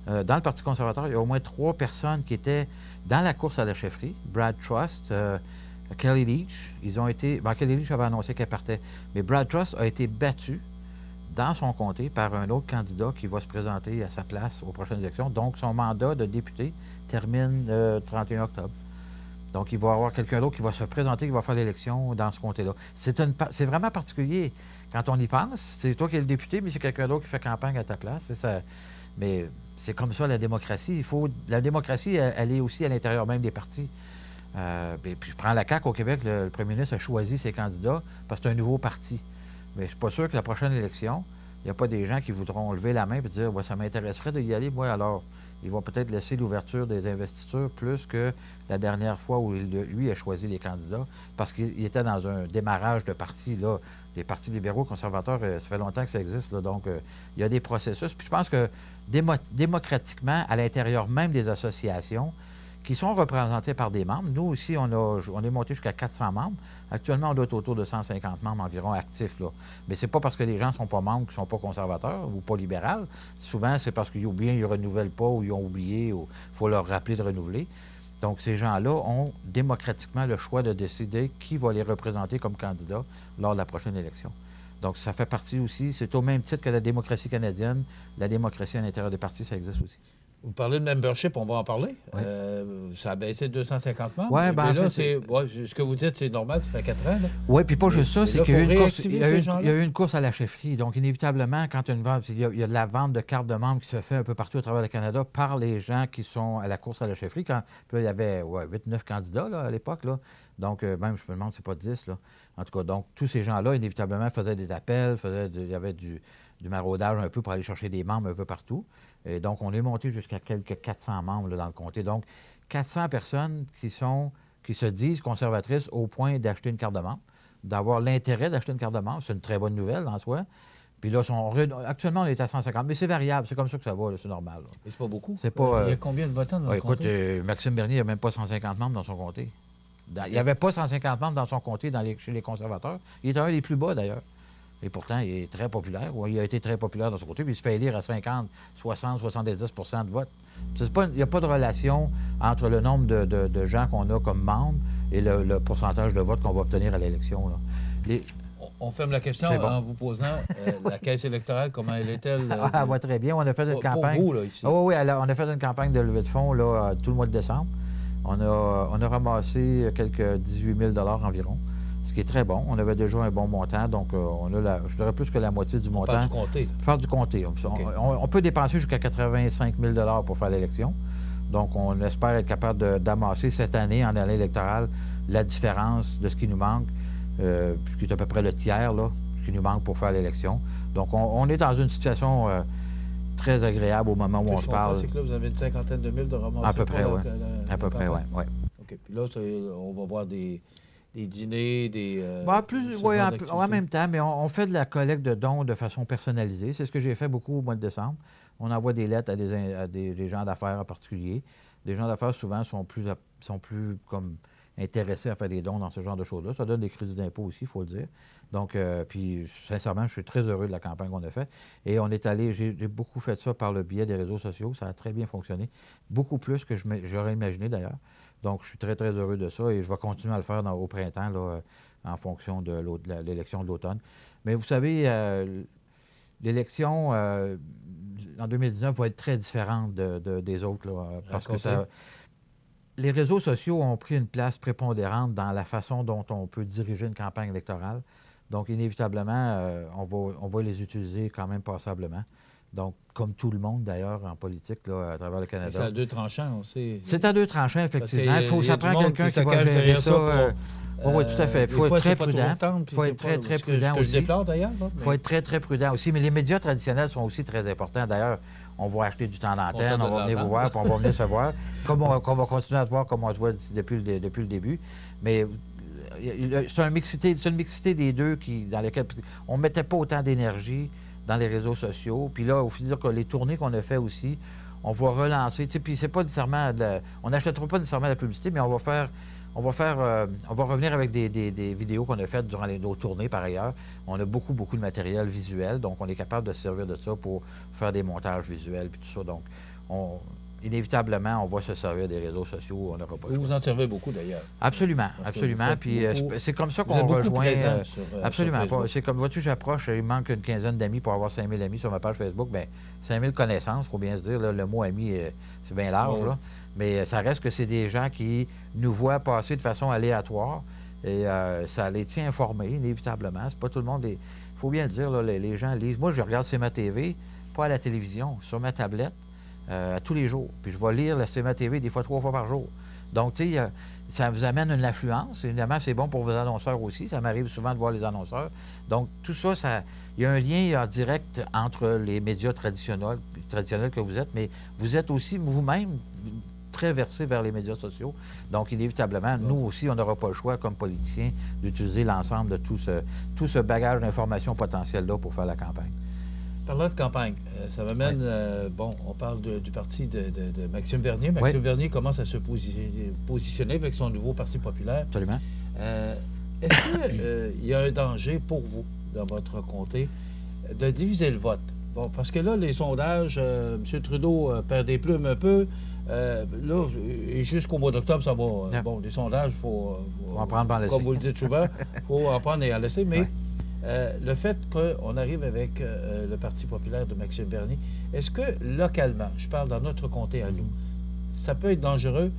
Dans le Parti conservateur, il y a au moins 3 personnes qui étaient dans la course à la chefferie. Brad Trust, Kelly Leach. Ils ont été... Kelly Leach avait annoncé qu'elle partait. Mais Brad Trust a été battu dans son comté par un autre candidat qui va se présenter à sa place aux prochaines élections. Donc, son mandat de député termine le 31 octobre. Donc, il va y avoir quelqu'un d'autre qui va se présenter, qui va faire l'élection dans ce comté-là. C'est vraiment particulier quand on y pense. C'est toi qui es le député, mais c'est quelqu'un d'autre qui fait campagne à ta place. Mais c'est comme ça, la démocratie. La démocratie, elle est aussi à l'intérieur même des partis. Puis je prends la CAQ au Québec, le premier ministre a choisi ses candidats parce que c'est un nouveau parti. Mais je ne suis pas sûr que la prochaine élection, il n'y a pas des gens qui voudront lever la main et dire ça m'intéresserait d'y aller. Moi, alors, il va peut-être laisser l'ouverture des investitures plus que la dernière fois où lui a choisi les candidats, parce qu'il était dans un démarrage de partis, là. Les partis libéraux conservateurs, ça fait longtemps que ça existe, là, donc il y a des processus. Puis je pense que démocratiquement, à l'intérieur même des associations, qui sont représentés par des membres. Nous aussi, on est monté jusqu'à 400 membres. Actuellement, on doit être autour de 150 membres environ actifs. Là. Mais c'est pas parce que les gens ne sont pas membres qu'ils ne sont pas conservateurs ou pas libéraux. Souvent, c'est parce qu'ils ne renouvellent pas ou ils ont oublié ou il faut leur rappeler de renouveler. Donc, ces gens-là ont démocratiquement le choix de décider qui va les représenter comme candidat lors de la prochaine élection. Donc, ça fait partie aussi, c'est au même titre que la démocratie canadienne, la démocratie à l'intérieur des partis, ça existe aussi. Vous parlez de membership, on va en parler. Oui. Ça a baissé de 250 membres. Oui, mais là, ce que vous dites, c'est normal, ça fait 4 ans. Oui, puis pas juste ça, c'est qu'il y a eu une course à la chefferie. Donc, inévitablement, quand il y a de la vente de cartes de membres qui se fait un peu partout à travers le Canada par les gens qui sont à la course à la chefferie. Puis là, il y avait 8-9 candidats là, à l'époque. Là. Donc, même, je me demande, c'est pas 10. Là. En tout cas, donc, tous ces gens-là, inévitablement, faisaient des appels, il y avait du maraudage un peu pour aller chercher des membres un peu partout. Et donc, on est monté jusqu'à quelques 400 membres là, dans le comté. Donc, 400 personnes qui se disent conservatrices au point d'acheter une carte de membre, d'avoir l'intérêt d'acheter une carte de membre. C'est une très bonne nouvelle en soi. Puis là, actuellement, on est à 150, mais c'est variable. C'est comme ça que ça va, là, c'est normal. Mais c'est pas beaucoup. C'est pas, il y a combien de votants dans le comté? Écoute, Maxime Bernier n'a même pas 150 membres dans son comté. Il n'y avait pas 150 membres dans son comté chez les conservateurs. Il est un des plus bas, d'ailleurs. Et pourtant, il est très populaire. Il a été très populaire dans son côté. Puis il se fait élire à 50, 60, 70 de vote. Il n'y a pas de relation entre le nombre de gens qu'on a comme membres et le pourcentage de vote qu'on va obtenir à l'élection. On ferme la question en vous posant la caisse électorale, comment elle est-elle? Elle va très bien. On a fait une campagne. Pour vous, là, ici. Oui, on a fait une campagne de levée de fonds là, tout le mois de décembre. On a ramassé quelques 18 000 environ. Ce qui est très bon. On avait déjà un bon montant, donc je dirais plus que la moitié du montant. Faire du comté. Faire du comté. Okay. On peut dépenser jusqu'à 85 000 pour faire l'élection. Donc, on espère être capable d'amasser cette année, en année électorale, la différence de ce qui nous manque, ce qui est à peu près le tiers, là, ce qui nous manque pour faire l'élection. Donc, on est dans une situation très agréable au moment où on se parle. C'est que là, vous avez une cinquantaine de mille de ramasser. À peu près, oui. À peu près, oui. OK. Puis là, on va voir des dîners, en même temps, mais on fait de la collecte de dons de façon personnalisée. C'est ce que j'ai fait beaucoup au mois de décembre. On envoie des lettres à des gens d'affaires en particulier. Des gens d'affaires, souvent, sont plus comme intéressés à faire des dons dans ce genre de choses-là. Ça donne des crédits d'impôt aussi, il faut le dire. Donc, puis, sincèrement, je suis très heureux de la campagne qu'on a faite. Et on est allé, j'ai beaucoup fait ça par le biais des réseaux sociaux. Ça a très bien fonctionné. Beaucoup plus que j'aurais imaginé, d'ailleurs. Donc, je suis très, très heureux de ça et je vais continuer à le faire au printemps, là, en fonction de l'élection de l'automne. Mais vous savez, l'élection en 2019 va être très différente des autres, là, parce que les réseaux sociaux ont pris une place prépondérante dans la façon dont on peut diriger une campagne électorale. Donc, inévitablement, on va les utiliser quand même passablement. Donc, comme tout le monde, d'ailleurs, en politique, là, à travers le Canada. C'est à deux tranchants, on sait. C'est à deux tranchants, effectivement. Ça prend quelqu'un qui va gérer ça. Oui, tout à fait. Il faut être très prudent. Il faut être très, très prudent aussi. Je déplore, d'ailleurs. Il faut être très, très prudent aussi. Mais les médias traditionnels sont aussi très importants. D'ailleurs, on va acheter du temps d'antenne, on va venir vous voir, puis on va venir se voir. Comme on va continuer à se voir comme on se voit depuis le début. Mais c'est une mixité des deux dans lesquelles on ne mettait pas autant d'énergie dans les réseaux sociaux. Puis là, il faut dire que les tournées qu'on a fait aussi, on va relancer. Puis c'est pas nécessairement on n'achètera pas nécessairement la publicité, mais on va revenir avec des vidéos qu'on a faites durant nos tournées par ailleurs. On a beaucoup, beaucoup de matériel visuel, donc on est capable de se servir de ça pour faire des montages visuels puis tout ça. Donc, inévitablement, on va se servir des réseaux sociaux. On n'aura pas. Vous en servez beaucoup, d'ailleurs. Absolument, absolument. Puis c'est comme ça qu'on rejoint. Absolument. C'est comme, vois-tu, j'approche, il manque une quinzaine d'amis pour avoir 5000 amis sur ma page Facebook. Bien, 5000 connaissances, il faut bien se dire. Là, le mot ami, c'est bien large, là. Mais ça reste que c'est des gens qui nous voient passer de façon aléatoire et ça les tient informés, inévitablement. C'est pas tout le monde. Il faut bien le dire, là, les gens lisent. Moi, je regarde CMA TV, pas à la télévision, sur ma tablette. À tous les jours. Puis je vais lire la CMA TV des fois 3 fois par jour. Donc, tu sais, Ça vous amène une affluence. Évidemment, c'est bon pour vos annonceurs aussi. Ça m'arrive souvent de voir les annonceurs. Donc, tout ça, il y a un lien en direct entre les médias traditionnels que vous êtes, mais vous êtes aussi vous-même très versé vers les médias sociaux. Donc, inévitablement, nous aussi, on n'aura pas le choix, comme politiciens, d'utiliser l'ensemble de tout ce bagage d'informations potentielles-là pour faire la campagne. Parlant de campagne, ça m'amène, on parle du parti de Maxime Bernier. Maxime Bernier commence à se positionner avec son nouveau Parti populaire. Absolument. Est-ce qu'il y a un danger pour vous, dans votre comté, de diviser le vote? Bon, parce que là, les sondages, M. Trudeau perd des plumes un peu. Là, et jusqu'au mois d'octobre, ça va. Bon, les sondages, il faut en prendre, en laisser. Comme vous le dites souvent, il faut en prendre et en laisser. Mais le fait qu'on arrive avec le Parti populaire de Maxime Bernier, est-ce que localement, je parle dans notre comté à nous, ça peut être dangereux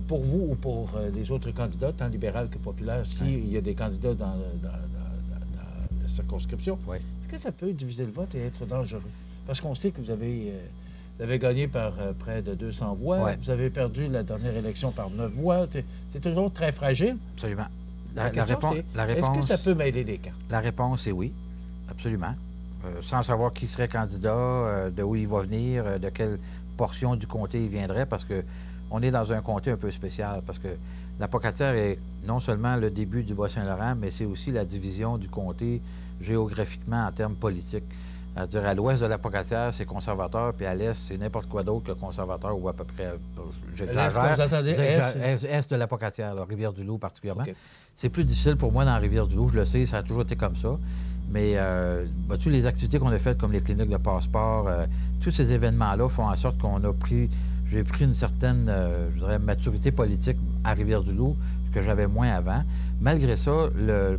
pour vous ou pour les autres candidats, tant libéral que populaire, s'il y a des candidats dans la circonscription? Est-ce que ça peut diviser le vote et être dangereux? Parce qu'on sait que vous avez gagné par près de 200 voix. Vous avez perdu la dernière élection par 9 voix. C'est toujours très fragile. Absolument. La réponse, est-ce que ça peut mêler les cartes? La réponse est oui, absolument. Sans savoir qui serait candidat, de où il va venir, de quelle portion du comté il viendrait, parce qu'on est dans un comté un peu spécial, parce que la Pocatière est non seulement le début du Bas-Saint-Laurent, mais c'est aussi la division du comté géographiquement en termes politiques. C'est-à-dire, à l'ouest de la Pocatière, c'est conservateur, puis à l'est, c'est n'importe quoi d'autre que conservateur, ou à peu près... Est de la Pocatière, Rivière-du-Loup particulièrement. Okay. C'est plus difficile pour moi dans Rivière-du-Loup, je le sais, ça a toujours été comme ça. Mais vois-tu, les activités qu'on a faites, comme les cliniques de passeport, tous ces événements-là font en sorte qu'on a pris... J'ai pris une certaine, je dirais, maturité politique à Rivière-du-Loup que j'avais moins avant. Malgré ça,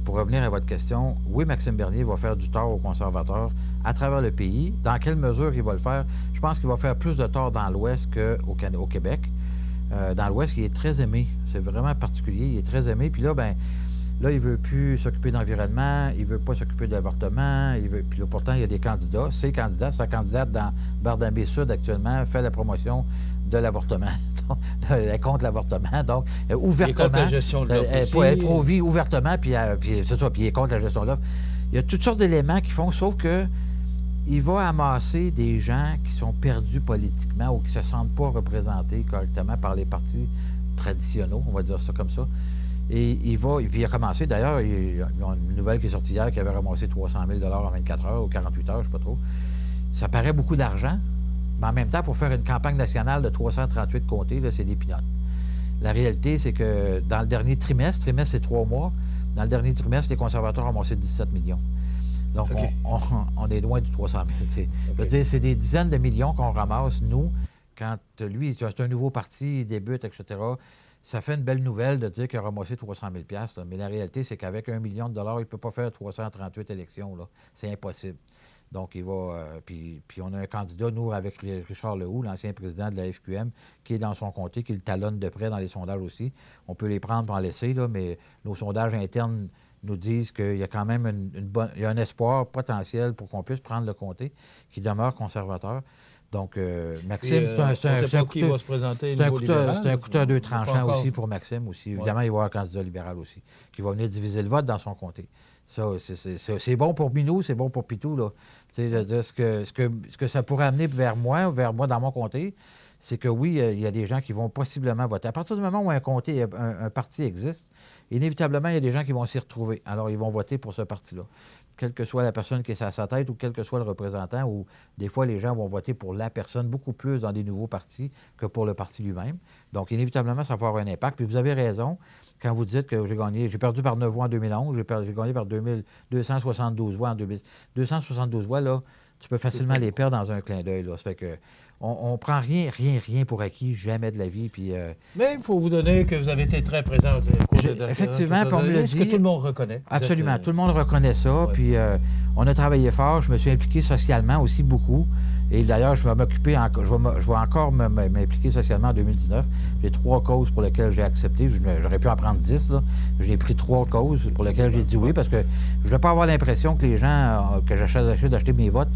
pour revenir à votre question, oui, Maxime Bernier va faire du tort aux conservateurs à travers le pays. Dans quelle mesure il va le faire? Je pense qu'il va faire plus de tort dans l'Ouest qu'au Québec. Dans l'Ouest, il est très aimé. C'est vraiment particulier. Il est très aimé. Puis là, là, il ne veut plus s'occuper d'environnement, il ne veut pas s'occuper de l'avortement. Puis là, pourtant, il y a des candidats. Sa candidate dans Bardambé-Sud actuellement fait la promotion de l'avortement. Elle est contre l'avortement. Donc, ouvertement. Il est contre la gestion de l'offre. Elle est pro-vie ouvertement, puis c'est ça, puis il est contre la gestion de l'offre. Il y a toutes sortes d'éléments qui font, sauf que il va amasser des gens qui sont perdus politiquement ou qui ne se sentent pas représentés correctement par les partis traditionnels, on va dire ça comme ça. Et puis il a commencé, d'ailleurs, il y a une nouvelle qui est sortie hier qui avait ramassé 300 000 en 24 heures ou 48 heures, je ne sais pas trop. Ça paraît beaucoup d'argent, mais en même temps, pour faire une campagne nationale de 338 comtés, là, c'est des pinottes. La réalité, c'est que dans le dernier trimestre, c'est 3 mois, dans le dernier trimestre, les conservateurs ont ramassé 17 millions. Donc, on est loin du 300 000. Okay. C'est des dizaines de millions qu'on ramasse, nous, quand lui, c'est un nouveau parti, il débute, etc. Ça fait une belle nouvelle de dire qu'il a ramassé 300 000 $, mais la réalité, c'est qu'avec $1 million, il ne peut pas faire 338 élections. C'est impossible. Donc, il va... puis on a un candidat, nous, avec Richard Lehoux, l'ancien président de la FQM, qui est dans son comté, qui le talonne de près dans les sondages aussi. On peut les prendre pour en laisser, là, mais nos sondages internes nous disent qu'il y a quand même il y a un espoir potentiel pour qu'on puisse prendre le comté, qui demeure conservateur. Donc, Maxime, c'est un couteau à deux tranchants aussi pour Maxime aussi. Évidemment, il va y avoir un candidat libéral aussi, qui va venir diviser le vote dans son comté. Ça, c'est bon pour Minou, c'est bon pour Pitou, là. Ce que ça pourrait amener vers moi dans mon comté, c'est que oui, il y a des gens qui vont possiblement voter. À partir du moment où un comté, un parti existe, inévitablement, il y a des gens qui vont s'y retrouver. Alors, ils vont voter pour ce parti-là. Quelle que soit la personne qui est à sa tête ou quel que soit le représentant, ou des fois, les gens vont voter pour la personne beaucoup plus dans des nouveaux partis que pour le parti lui-même. Donc, inévitablement, ça va avoir un impact. Puis vous avez raison quand vous dites que j'ai perdu par 9 voix en 2011, j'ai gagné par 272 voix en 2000. 272 voix, là, tu peux facilement les perdre dans un clin d'œil. Ça fait que on prend rien pour acquis, jamais de la vie. Puis, mais il faut vous donner que vous avez été très présent. Effectivement, puis on me l'a dit. Que tout le monde reconnaît. Absolument, tout le monde reconnaît ça. Ouais. Puis on a travaillé fort. Je me suis impliqué socialement aussi beaucoup. Et d'ailleurs, je vais encore m'impliquer socialement en 2019. J'ai 3 causes pour lesquelles j'ai accepté. J'aurais pu en prendre 10. Là. J'ai pris 3 causes pour lesquelles j'ai dit oui, parce que je ne veux pas avoir l'impression que les gens que j'essaie d'acheter mes votes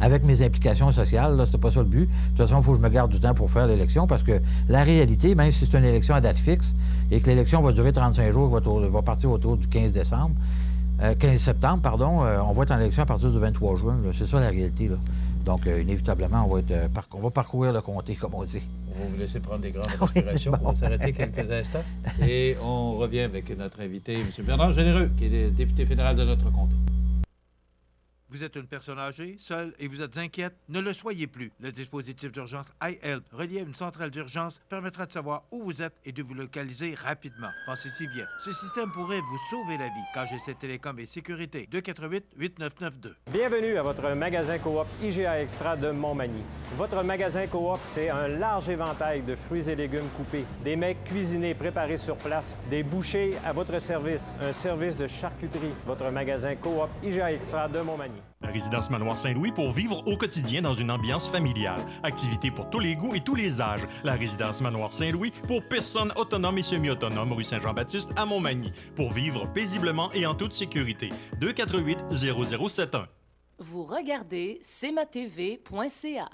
avec mes implications sociales. Là, c'est pas ça le but. De toute façon, il faut que je me garde du temps pour faire l'élection parce que la réalité, même si c'est une élection à date fixe et que l'élection va durer 35 jours, va partir autour du 15 septembre, pardon, on va être en élection à partir du 23 juin. Là. C'est ça la réalité. Là. Donc, inévitablement, on va parcourir le comté, comme on dit. On va vous laisser prendre des grandes respirations. On va s'arrêter quelques instants et on revient avec notre invité, M. Bernard Généreux, qui est le député fédéral de notre comté. Vous êtes une personne âgée, seule et vous êtes inquiète? Ne le soyez plus. Le dispositif d'urgence iHelp, relié à une centrale d'urgence, permettra de savoir où vous êtes et de vous localiser rapidement. Pensez-y bien. Ce système pourrait vous sauver la vie. KGC Télécom et Sécurité, 248-8992. Bienvenue à votre magasin Coop IGA Extra de Montmagny. Votre magasin Coop, c'est un large éventail de fruits et légumes coupés, des mets cuisinés préparés sur place, des bouchées à votre service, un service de charcuterie. Votre magasin Coop IGA Extra de Montmagny. La résidence Manoir Saint-Louis pour vivre au quotidien dans une ambiance familiale. Activités pour tous les goûts et tous les âges. La résidence Manoir Saint-Louis pour personnes autonomes et semi-autonomes, rue Saint-Jean-Baptiste à Montmagny. Pour vivre paisiblement et en toute sécurité. 248-0071. Vous regardez cmatv.ca.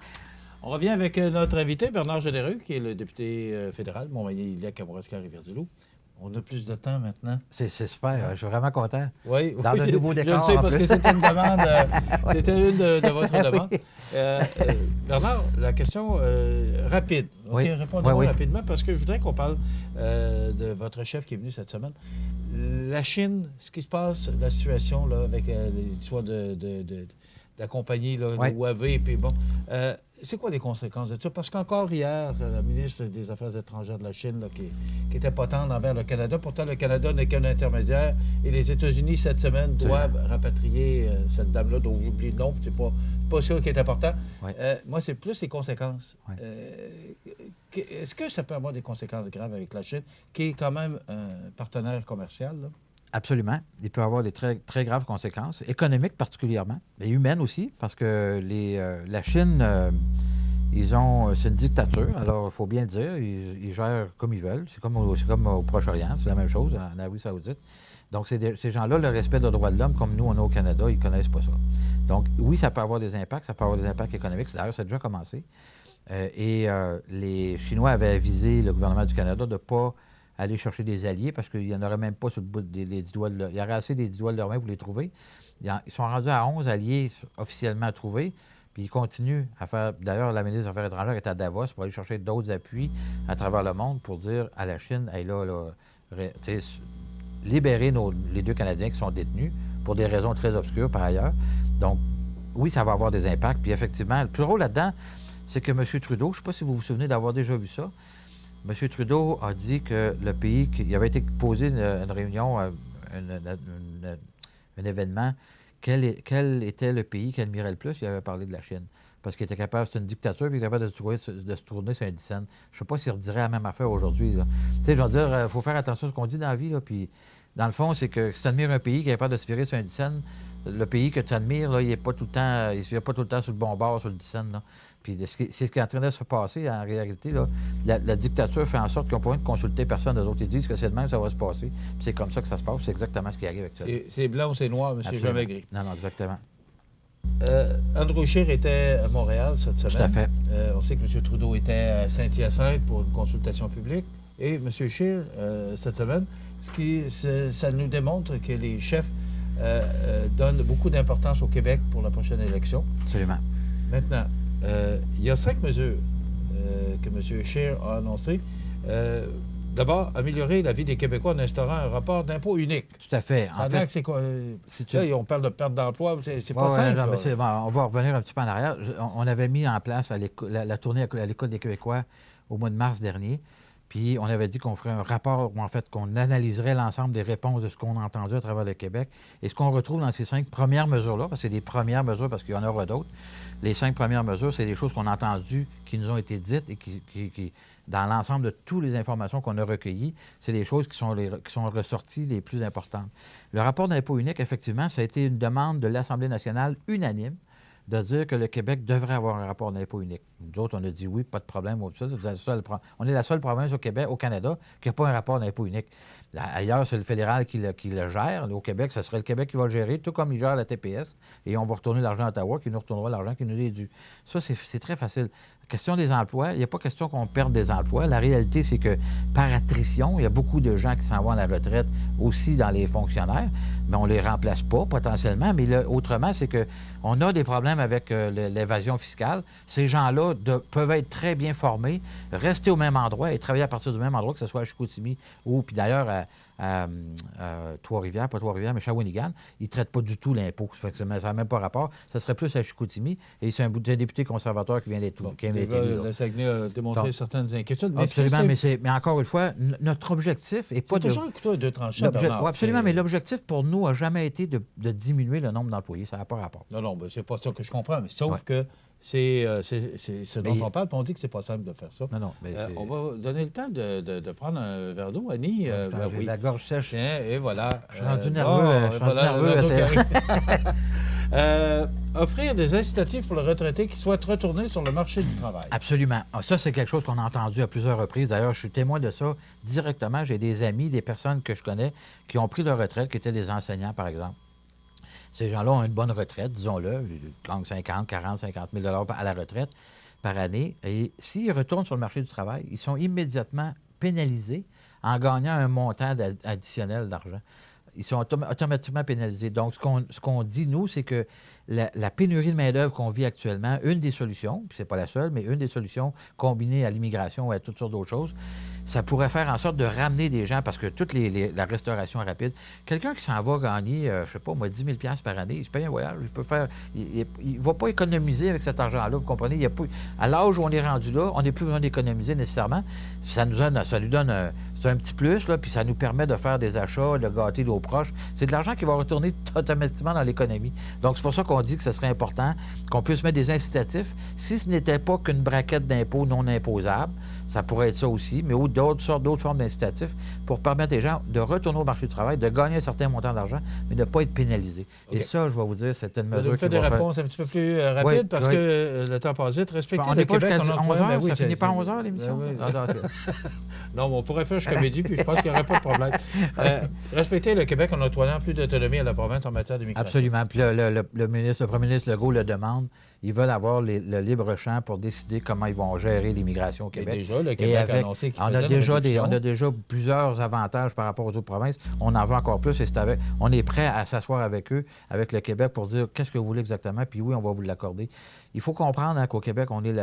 On revient avec notre invité, Bernard Généreux, qui est le député fédéral de Montmagny-Lillet, Kamouraska, Rivière-du-Loup. On a plus de temps maintenant. C'est super. Je suis vraiment content. Oui, Dans le nouveau décor. Je le sais parce que c'était une demande. Oui. C'était une de votre demande. Bernard, la question rapide. Oui. OK, répondez-moi oui. rapidement parce que je voudrais qu'on parle de votre chef qui est venu cette semaine. La Chine, ce qui se passe, la situation là, avec les histoires de la compagnie, là, oui. de Huawei, puis bon. C'est quoi les conséquences de ça? Parce qu'encore hier, la ministre des Affaires étrangères de la Chine, là, qui était pas tendre envers le Canada, pourtant le Canada n'est qu'un intermédiaire, et les États-Unis, cette semaine, doivent rapatrier cette dame-là, dont j'oublie le nom, c'est pas ça qui est important. Oui. Moi, c'est plus les conséquences. Oui. Est-ce que ça peut avoir des conséquences graves avec la Chine, qui est quand même un partenaire commercial, là? Absolument. Il peut avoir des très, très graves conséquences, économiques particulièrement, mais humaines aussi, parce que la Chine, c'est une dictature, alors il faut bien le dire, ils gèrent comme ils veulent. C'est comme au Proche-Orient, c'est la même chose, en Arabie saoudite. Donc, ces gens-là, le respect des droits de l'homme, comme nous, on a au Canada, ils ne connaissent pas ça. Donc, oui, ça peut avoir des impacts, ça peut avoir des impacts économiques. D'ailleurs, ça a déjà commencé. Les Chinois avaient avisé le gouvernement du Canada de ne pas aller chercher des alliés parce qu'il n'y en aurait même pas sur le bout des 10 doigts. Il y aurait assez des 10 doigts de leur main pour les trouver. Ils sont rendus à 11 alliés officiellement trouvés, puis ils continuent à faire... D'ailleurs, la ministre des Affaires étrangères est à Davos pour aller chercher d'autres appuis à travers le monde pour dire à la Chine, hey, libérer les 2 Canadiens qui sont détenus pour des raisons très obscures par ailleurs. Donc, oui, ça va avoir des impacts. Puis effectivement, le plus drôle là-dedans, c'est que M. Trudeau, je ne sais pas si vous vous souvenez d'avoir déjà vu ça, M. Trudeau a dit que le pays, il avait été posé une réunion, un événement, quel était le pays qu'il admirait le plus, il avait parlé de la Chine. Parce qu'il était capable, c'est une dictature, puis il était capable de se tourner sur un dixaine. Je ne sais pas s'il redirait la même affaire aujourd'hui. Tu sais, je veux dire, il faut faire attention à ce qu'on dit dans la vie, là, puis dans le fond, c'est que si tu admires un pays qui est capable de se virer sur un dixaine, le pays que tu admires, là, il n'est pas tout le temps, il ne se vire pas tout le temps sur le bon bord, sur le dixaine, là. Puis c'est ce qui est en train de se passer en réalité. Là. La dictature fait en sorte qu'ils n'ont pas besoin de consulter personne. Les autres, ils disent que c'est de même, ça va se passer. Puis c'est comme ça que ça se passe. C'est exactement ce qui arrive avec ça. C'est blanc ou c'est noir, M. Jamais gris. Non, exactement. Andrew Scheer était à Montréal cette semaine. Tout à fait. On sait que M. Trudeau était à Saint-Hyacinthe pour une consultation publique. Et M. Scheer, cette semaine, ça nous démontre que les chefs donnent beaucoup d'importance au Québec pour la prochaine élection. Absolument. Maintenant, il y a 5 mesures que M. Scheer a annoncées. D'abord, améliorer la vie des Québécois en instaurant un rapport d'impôt unique. Tout à fait. En fait, c'est quoi? Là, on parle de perte d'emploi. C'est pas simple. Non, mais on va revenir un petit peu en arrière. On avait mis en place la tournée à l'École des Québécois au mois de mars dernier. Puis on avait dit qu'on ferait un rapport où, en fait, qu'on analyserait l'ensemble des réponses de ce qu'on a entendu à travers le Québec. Et ce qu'on retrouve dans ces 5 premières mesures-là, parce que c'est des premières mesures, parce qu'il y en aura d'autres, les 5 premières mesures, c'est des choses qu'on a entendues, qui nous ont été dites et qui dans l'ensemble de toutes les informations qu'on a recueillies, c'est des choses qui sont ressorties les plus importantes. Le rapport d'impôt unique, effectivement, ça a été une demande de l'Assemblée nationale unanime de dire que le Québec devrait avoir un rapport d'impôt unique. Nous autres, on a dit oui, pas de problème. On est la seule province au Québec, au Canada, qui n'a pas un rapport d'impôt unique. Là, ailleurs, c'est le fédéral qui le gère. Au Québec, ce serait le Québec qui va le gérer, tout comme il gère la TPS. Et on va retourner l'argent à Ottawa, qui nous retournera l'argent qui nous est dû. Ça, c'est très facile. Question des emplois, il n'y a pas question qu'on perde des emplois. La réalité, c'est que par attrition, il y a beaucoup de gens qui s'en vont à la retraite aussi dans les fonctionnaires, mais on ne les remplace pas potentiellement. Mais autrement, c'est qu'on a des problèmes avec l'évasion fiscale. Ces gens-là peuvent être très bien formés, rester au même endroit et travailler à partir du même endroit, que ce soit à Chicoutimi ou, puis d'ailleurs, à Trois-Rivières, pas Trois-Rivières, mais Shawinigan, ils ne traitent pas du tout l'impôt. Ça n'a même pas rapport. Ça serait plus à Chicoutimi. Et c'est un député conservateur qui vient d'être élu. Le Saguenay a démontré certaines inquiétudes. Mais absolument, mais encore une fois, notre objectif n'est pas de... C'est toujours un couteau à deux tranchants, oui, absolument, mais l'objectif pour nous n'a jamais été de diminuer le nombre d'employés. Ça n'a pas rapport. Non, c'est pas ça que je comprends, mais sauf que c'est ce dont on parle, puis on dit que c'est pas simple de faire ça. Non, mais on va donner le temps de prendre un verre d'eau. Annie, oui. La gorge sèche. Tiens, et voilà. Je suis rendu nerveux. Offrir des incitatifs pour le retraité qui souhaite retourner sur le marché du travail. Absolument. Ça, c'est quelque chose qu'on a entendu à plusieurs reprises. D'ailleurs, je suis témoin de ça directement. J'ai des amis, des personnes que je connais qui ont pris leur retraite, qui étaient des enseignants, par exemple. Ces gens-là ont une bonne retraite, disons-le, 50, 40, 50 000 $ à la retraite par année. Et s'ils retournent sur le marché du travail, ils sont immédiatement pénalisés en gagnant un montant additionnel d'argent. Ils sont automatiquement pénalisés. Donc, ce qu'on dit, nous, c'est que la pénurie de main-d'œuvre qu'on vit actuellement, une des solutions, puis c'est pas la seule, mais une des solutions combinées à l'immigration ou à toutes sortes d'autres choses, ça pourrait faire en sorte de ramener des gens, parce que toute la restauration rapide, quelqu'un qui s'en va gagner, je sais pas, moi, 10 000 $ par année, il se paye un voyage, il ne va pas économiser avec cet argent-là, vous comprenez? À l'âge où on est rendu là, on n'a plus besoin d'économiser nécessairement. Ça nous donne c'est un petit plus, là, puis ça nous permet de faire des achats, de gâter nos proches. C'est de l'argent qui va retourner automatiquement dans l'économie. Donc, c'est pour ça qu'on dit que ce serait important qu'on puisse mettre des incitatifs. Si ce n'était pas qu'une braquette d'impôts non imposables, ça pourrait être ça aussi, mais d'autres formes d'incitatifs pour permettre aux gens de retourner au marché du travail, de gagner un certain montant d'argent, mais de ne pas être pénalisés. Okay. Et ça, je vais vous dire, c'est une mesure qui va faire... des réponses un petit peu plus rapides, parce que le temps passe vite. Respecter le Québec... On est pas jusqu'à 11h, ça finit pas à 11h, l'émission? Non, mais on pourrait faire jusqu'à midi, puis je pense qu'il n'y aurait pas de problème. Respecter le Québec en octroyant plus d'autonomie à la province en matière d'immigration. Absolument. Puis le premier ministre Legault le demande. Ils veulent avoir le libre champ pour décider comment ils vont gérer l'immigration au Québec. Et déjà, le Québec a annoncé qu'il faisait on a déjà plusieurs avantages par rapport aux autres provinces. On en veut encore plus et on est prêt à s'asseoir avec eux, avec le Québec, pour dire qu'est-ce que vous voulez exactement, puis oui, on va vous l'accorder. Il faut comprendre qu'au Québec, on est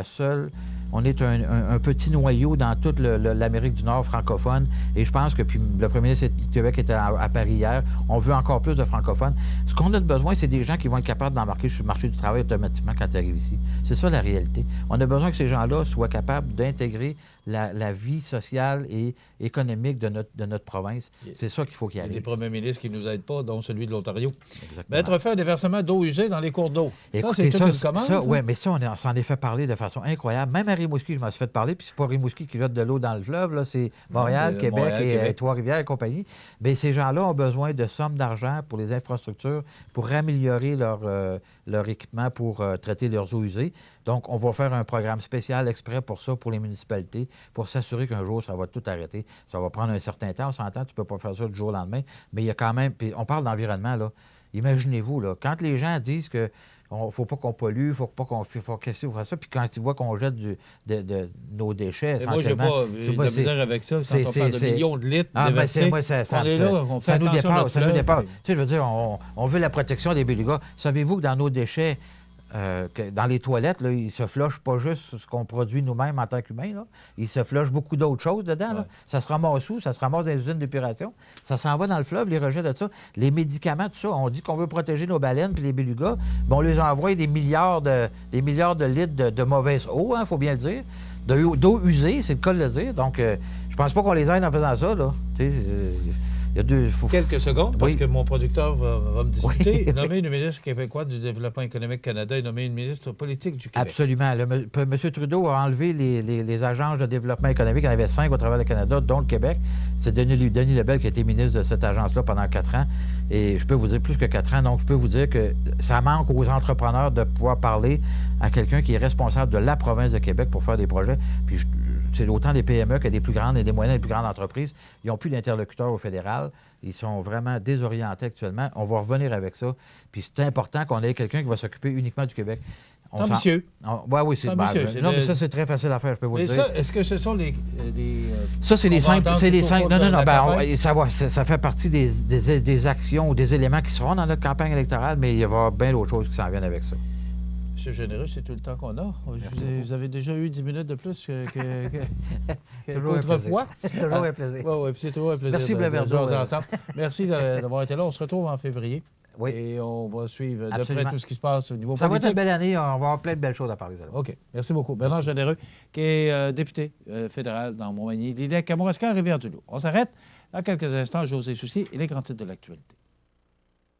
on est un petit noyau dans toute l'Amérique du Nord francophone. Et je pense que, puis le premier ministre du Québec était à Paris hier, on veut encore plus de francophones. Ce qu'on a besoin, c'est des gens qui vont être capables d'embarquer sur le marché du travail automatiquement quand ils arrivent ici. C'est ça la réalité. On a besoin que ces gens-là soient capables d'intégrer la vie sociale et économique de notre province. C'est ça qu'il faut qu'il y ait. Il y a des premiers ministres qui ne nous aident pas, dont celui de l'Ontario. Mettre fin au déversement d'eau usée dans les cours d'eau. Écoutez, ça, c'est toute une commande. Oui, mais ça, on s'en est fait parler de façon incroyable. Même à Rimouski, je m'en suis fait parler, puis c'est pas Rimouski qui jette de l'eau dans le fleuve, là, c'est Montréal, Québec et Trois-Rivières et compagnie. Mais ces gens-là ont besoin de sommes d'argent pour les infrastructures, pour améliorer leur équipement, pour traiter leurs eaux usées. Donc, on va faire un programme spécial exprès pour ça, pour les municipalités, pour s'assurer qu'un jour, ça va tout arrêter. Ça va prendre un certain temps, on s'entend, tu ne peux pas faire ça du jour au lendemain, mais il y a quand même... Puis on parle d'environnement, là. Imaginez-vous, là, quand les gens disent que ne faut pas qu'on pollue, il ne faut pas qu'on fasse ça, puis quand ils voient qu'on jette de nos déchets, essentiellement... Moi, j'ai pas de misère avec ça, quand on parle de millions de litres déversés, ça nous dépasse. Tu sais, je veux dire, on veut la protection des belugas. Savez-vous que dans nos déchets, dans les toilettes, là, il se flush pas juste ce qu'on produit nous-mêmes en tant qu'humains. Là. Il se flush beaucoup d'autres choses dedans. Là. Ça se ramasse où? Ça se ramasse dans les usines d'épuration. Ça s'en va dans le fleuve, les rejets de ça. Les médicaments, tout ça, on dit qu'on veut protéger nos baleines puis les belugas. Bien, on les envoie des milliards de litres de mauvaise eau, il faut bien le dire. D'eau usée, c'est le cas de le dire. Donc, je pense pas qu'on les aide en faisant ça. Là. Il y a deux... Quelques secondes, parce Oui. que mon producteur va me discuter. Oui. Nommer une ministre québécois du Développement économique Canada et nommer une ministre politique du Québec. Absolument. M. Trudeau a enlevé les agences de développement économique. Il y en avait 5 au travers du Canada, dont le Québec. C'est Denis Lebel qui a été ministre de cette agence-là pendant 4 ans. Et je peux vous dire plus que 4 ans. Donc, je peux vous dire que ça manque aux entrepreneurs de pouvoir parler à quelqu'un qui est responsable de la province de Québec pour faire des projets. Puis, c'est autant des PME que des plus grandes et des moyennes et des plus grandes entreprises. Ils n'ont plus d'interlocuteur au fédéral. Ils sont vraiment désorientés actuellement. On va revenir avec ça. Puis c'est important qu'on ait quelqu'un qui va s'occuper uniquement du Québec. C'est ambitieux. Oui, c'est ambitieux. Non, mais ça, c'est très facile à faire, je peux vous le dire. Mais ça, est-ce que ce sont les ça, c'est les simples. C'est les simples. Non, ça fait partie des actions ou des éléments qui seront dans notre campagne électorale, mais il y aura bien d'autres choses qui s'en viennent avec ça. Monsieur Généreux, c'est tout le temps qu'on a. Vous avez déjà eu 10 minutes de plus qu'autrefois. Toujours un plaisir. Oui, c'est toujours un plaisir. Merci, Blaverdo. Merci d'avoir été là. On se retrouve en février. Oui. Et on va suivre de près tout ce qui se passe au niveau politique. Ça va être une belle année. On va avoir plein de belles choses à parler. OK. Merci beaucoup. Bernard Généreux, qui est député fédéral dans Montmagny, Lillet, Kamouraska, Rivière-du-Loup. On s'arrête. Dans quelques instants, José Soucy et les grands titres de l'actualité.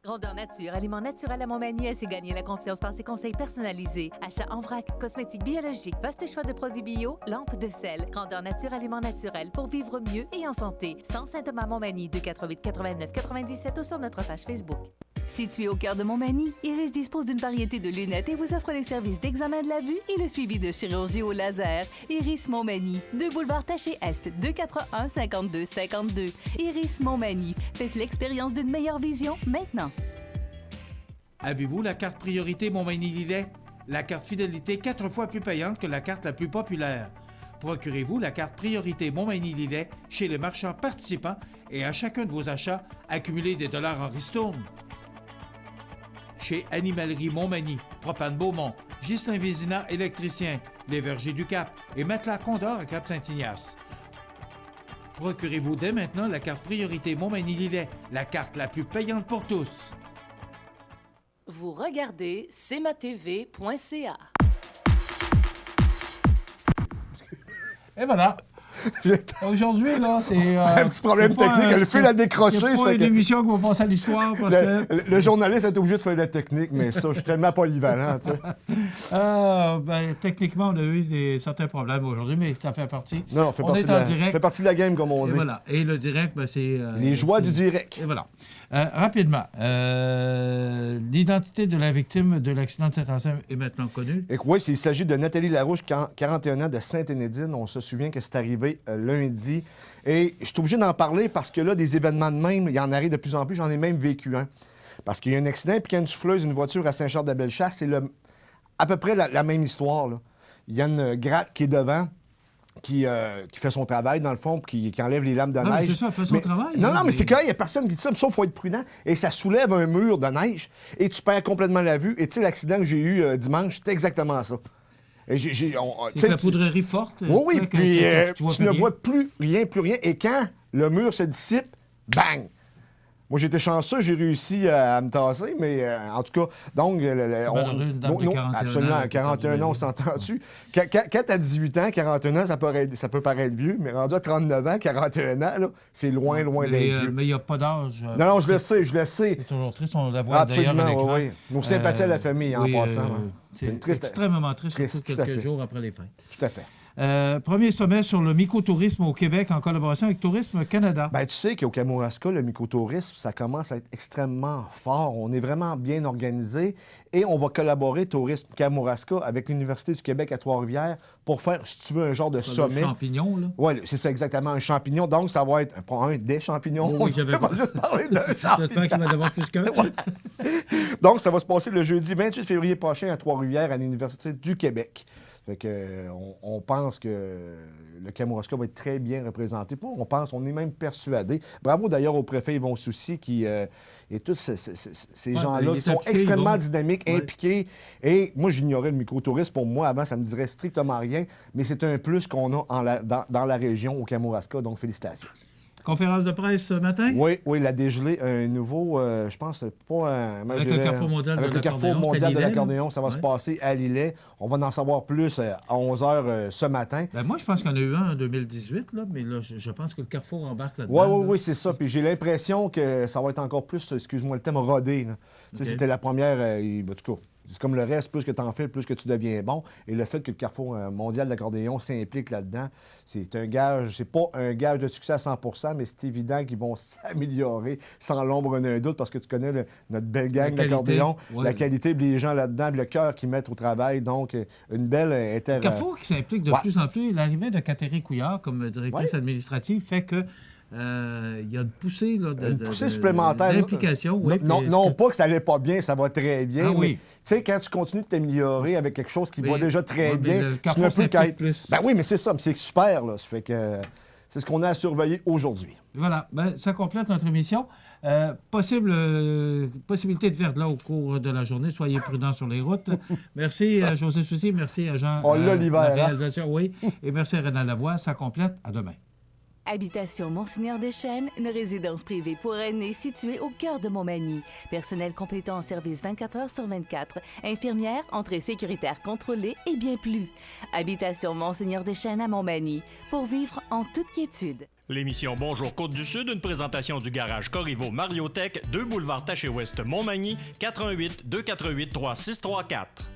Grandeur Nature, aliment naturel à Montmagny, elle s'est gagné la confiance par ses conseils personnalisés. Achat en vrac, cosmétiques biologiques, vaste choix de produits bio, lampes de sel. Grandeur Nature, aliment naturel pour vivre mieux et en santé. Sans symptômes à Montmagny, 248 89 97 ou sur notre page Facebook. Situé au cœur de Montmagny, Iris dispose d'une variété de lunettes et vous offre les services d'examen de la vue et le suivi de chirurgie au laser. Iris Montmagny, 2 boulevard Taché-Est, 241 52 52. Iris Montmagny, faites l'expérience d'une meilleure vision maintenant. Avez-vous la carte priorité Montmagny-Lillet? La carte fidélité 4 fois plus payante que la carte la plus populaire. Procurez-vous la carte priorité Montmagny-Lillet chez les marchands participants et à chacun de vos achats, accumulez des dollars en ristourne. Chez Animalerie Montmagny, Propane Beaumont, Ghislain Vézina, électricien, Les Vergers du Cap et Matelas Condor à Cap-Saint-Ignace. Procurez-vous dès maintenant la carte priorité Montmagny-Lillet, la carte la plus payante pour tous. Vous regardez cmatv.ca. Et voilà. Aujourd'hui, là, c'est... un petit problème technique. Le fil a décroché. C'est pas une émission qui va passer à l'histoire parce que... Le journaliste est obligé de faire de la technique, mais ça, je suis tellement polyvalent, tu sais. Techniquement, on a eu certains problèmes aujourd'hui, mais ça fait partie... Non, ça fait partie de la game, comme on dit. Et voilà. Et le direct, c'est... les joies du direct. Et voilà. Rapidement, l'identité de la victime de l'accident de Saint-Anselme est maintenant connue. Oui, il s'agit de Nathalie Larouche, 41 ans, de Sainte-Énédine. On se souvient que c'est arrivé lundi. Et je suis obligé d'en parler parce que là, des événements de même, il y en arrive de plus en plus. J'en ai même vécu un. Parce qu'il y a un accident, puis qu'il y a une souffleuse, une voiture à Saint-Charles-de-Bellechasse. C'est à peu près la même histoire, là. Il y a une gratte qui est devant. Qui fait son travail, dans le fond, qui enlève les lames de neige. C'est ça, elle fait son travail. Non, mais c'est qu'il n'y a personne qui dit ça, mais sauf qu'il faut être prudent. Et ça soulève un mur de neige et tu perds complètement la vue. Et tu sais, l'accident que j'ai eu dimanche, c'était exactement ça. C'est la poudrerie forte. Oui, puis tu ne vois plus rien. Et quand le mur se dissipe, bang! Moi, j'étais chanceux, j'ai réussi à me tasser, mais en tout cas, donc... absolument, 41 ans, on s'entend dessus. Quand t'as 18 ans, 41 ans, ça peut paraître vieux, mais rendu à 39 ans, 41 ans, là, c'est loin d'être vieux. Mais il n'y a pas d'âge. Non, je le sais. C'est toujours triste, on la voit d'ailleurs à l'écran. Oui. Nos sympathies à la famille, en passant. C'est extrêmement triste, surtout quelques jours après les fêtes. Tout à fait. Premier sommet sur le mycotourisme au Québec en collaboration avec Tourisme Canada. Bien, tu sais qu'au Kamouraska, le mycotourisme, ça commence à être extrêmement fort. On est vraiment bien organisé et on va collaborer, Tourisme Kamouraska, avec l'Université du Québec à Trois-Rivières pour faire, si tu veux, un genre de sommet. Un champignon, là? Oui, c'est ça, exactement, un champignon. Donc, ça va être des champignons. Oui, j'avais pas juste parlé d'un champignon. J'espère qu'il va y avoir plus qu'un. Donc, ça va se passer le jeudi 28 février prochain à Trois-Rivières à l'Université du Québec. Fait que, on pense que le Kamouraska va être très bien représenté. On est même persuadé. Bravo d'ailleurs au préfet Yvon Soucy et tous ces gens-là qui sont extrêmement dynamiques, impliqués. Et moi, j'ignorais le microtourisme. Pour moi, avant, ça me dirait strictement rien. Mais c'est un plus qu'on a dans la région au Kamouraska. Donc, félicitations. Conférence de presse ce matin? Oui, la dégelée, un nouveau, je pense, pas un... Avec le Carrefour mondial de Avec le Carrefour l'accordéon, mondial c'est à de Lillet, l'accordéon, ça va se passer à Lillet. On va en savoir plus à 11h ce matin. Ben moi, je pense qu'il y en a eu un en 2018, là, mais là, je pense que le Carrefour embarque là-dedans. Oui, c'est ça. Puis j'ai l'impression que ça va être encore plus, excuse-moi le terme, rodé. Okay. C'était la première, en tout cas, c'est comme le reste, plus que tu en fais, plus que tu deviens bon. Et le fait que le Carrefour mondial de l'accordéon s'implique là-dedans, c'est un gage, c'est pas un gage de succès à 100%, mais c'est évident qu'ils vont s'améliorer sans l'ombre d'un doute, parce que tu connais notre belle gang d'accordéon, la qualité, puis les gens là-dedans, puis le cœur qu'ils mettent au travail. Donc, une belle Carrefour qui s'implique de plus en plus. L'arrivée de Catherine Couillard comme directrice administrative fait que il y a une poussée, supplémentaire d'implication. Non, pas que ça allait pas bien, ça va très bien. Ah, oui. Tu sais, quand tu continues de t'améliorer avec quelque chose qui va déjà très bien, tu n'as plus qu'à être... Ben oui, mais c'est ça, c'est super, là. Ça fait que c'est ce qu'on a à surveiller aujourd'hui. Voilà, ça complète notre émission. Possibilité de verglas au cours de la journée. Soyez prudents sur les routes. Merci à José Soucy, merci à Jean. On l'a l'hiver, la réalisation, oui. Et merci à Renan Lavoie. Ça complète. À demain. Habitation Monseigneur Deschênes, une résidence privée pour aînés située au cœur de Montmagny. Personnel complétant en service 24 heures sur 24. Infirmière, entrée sécuritaire contrôlée et bien plus. Habitation Monseigneur Deschênes à Montmagny, pour vivre en toute quiétude. L'émission Bonjour Côte-du-Sud, une présentation du garage Corriveau Mariotech, 2 boulevard Taché-Ouest Montmagny, 418 248 3634.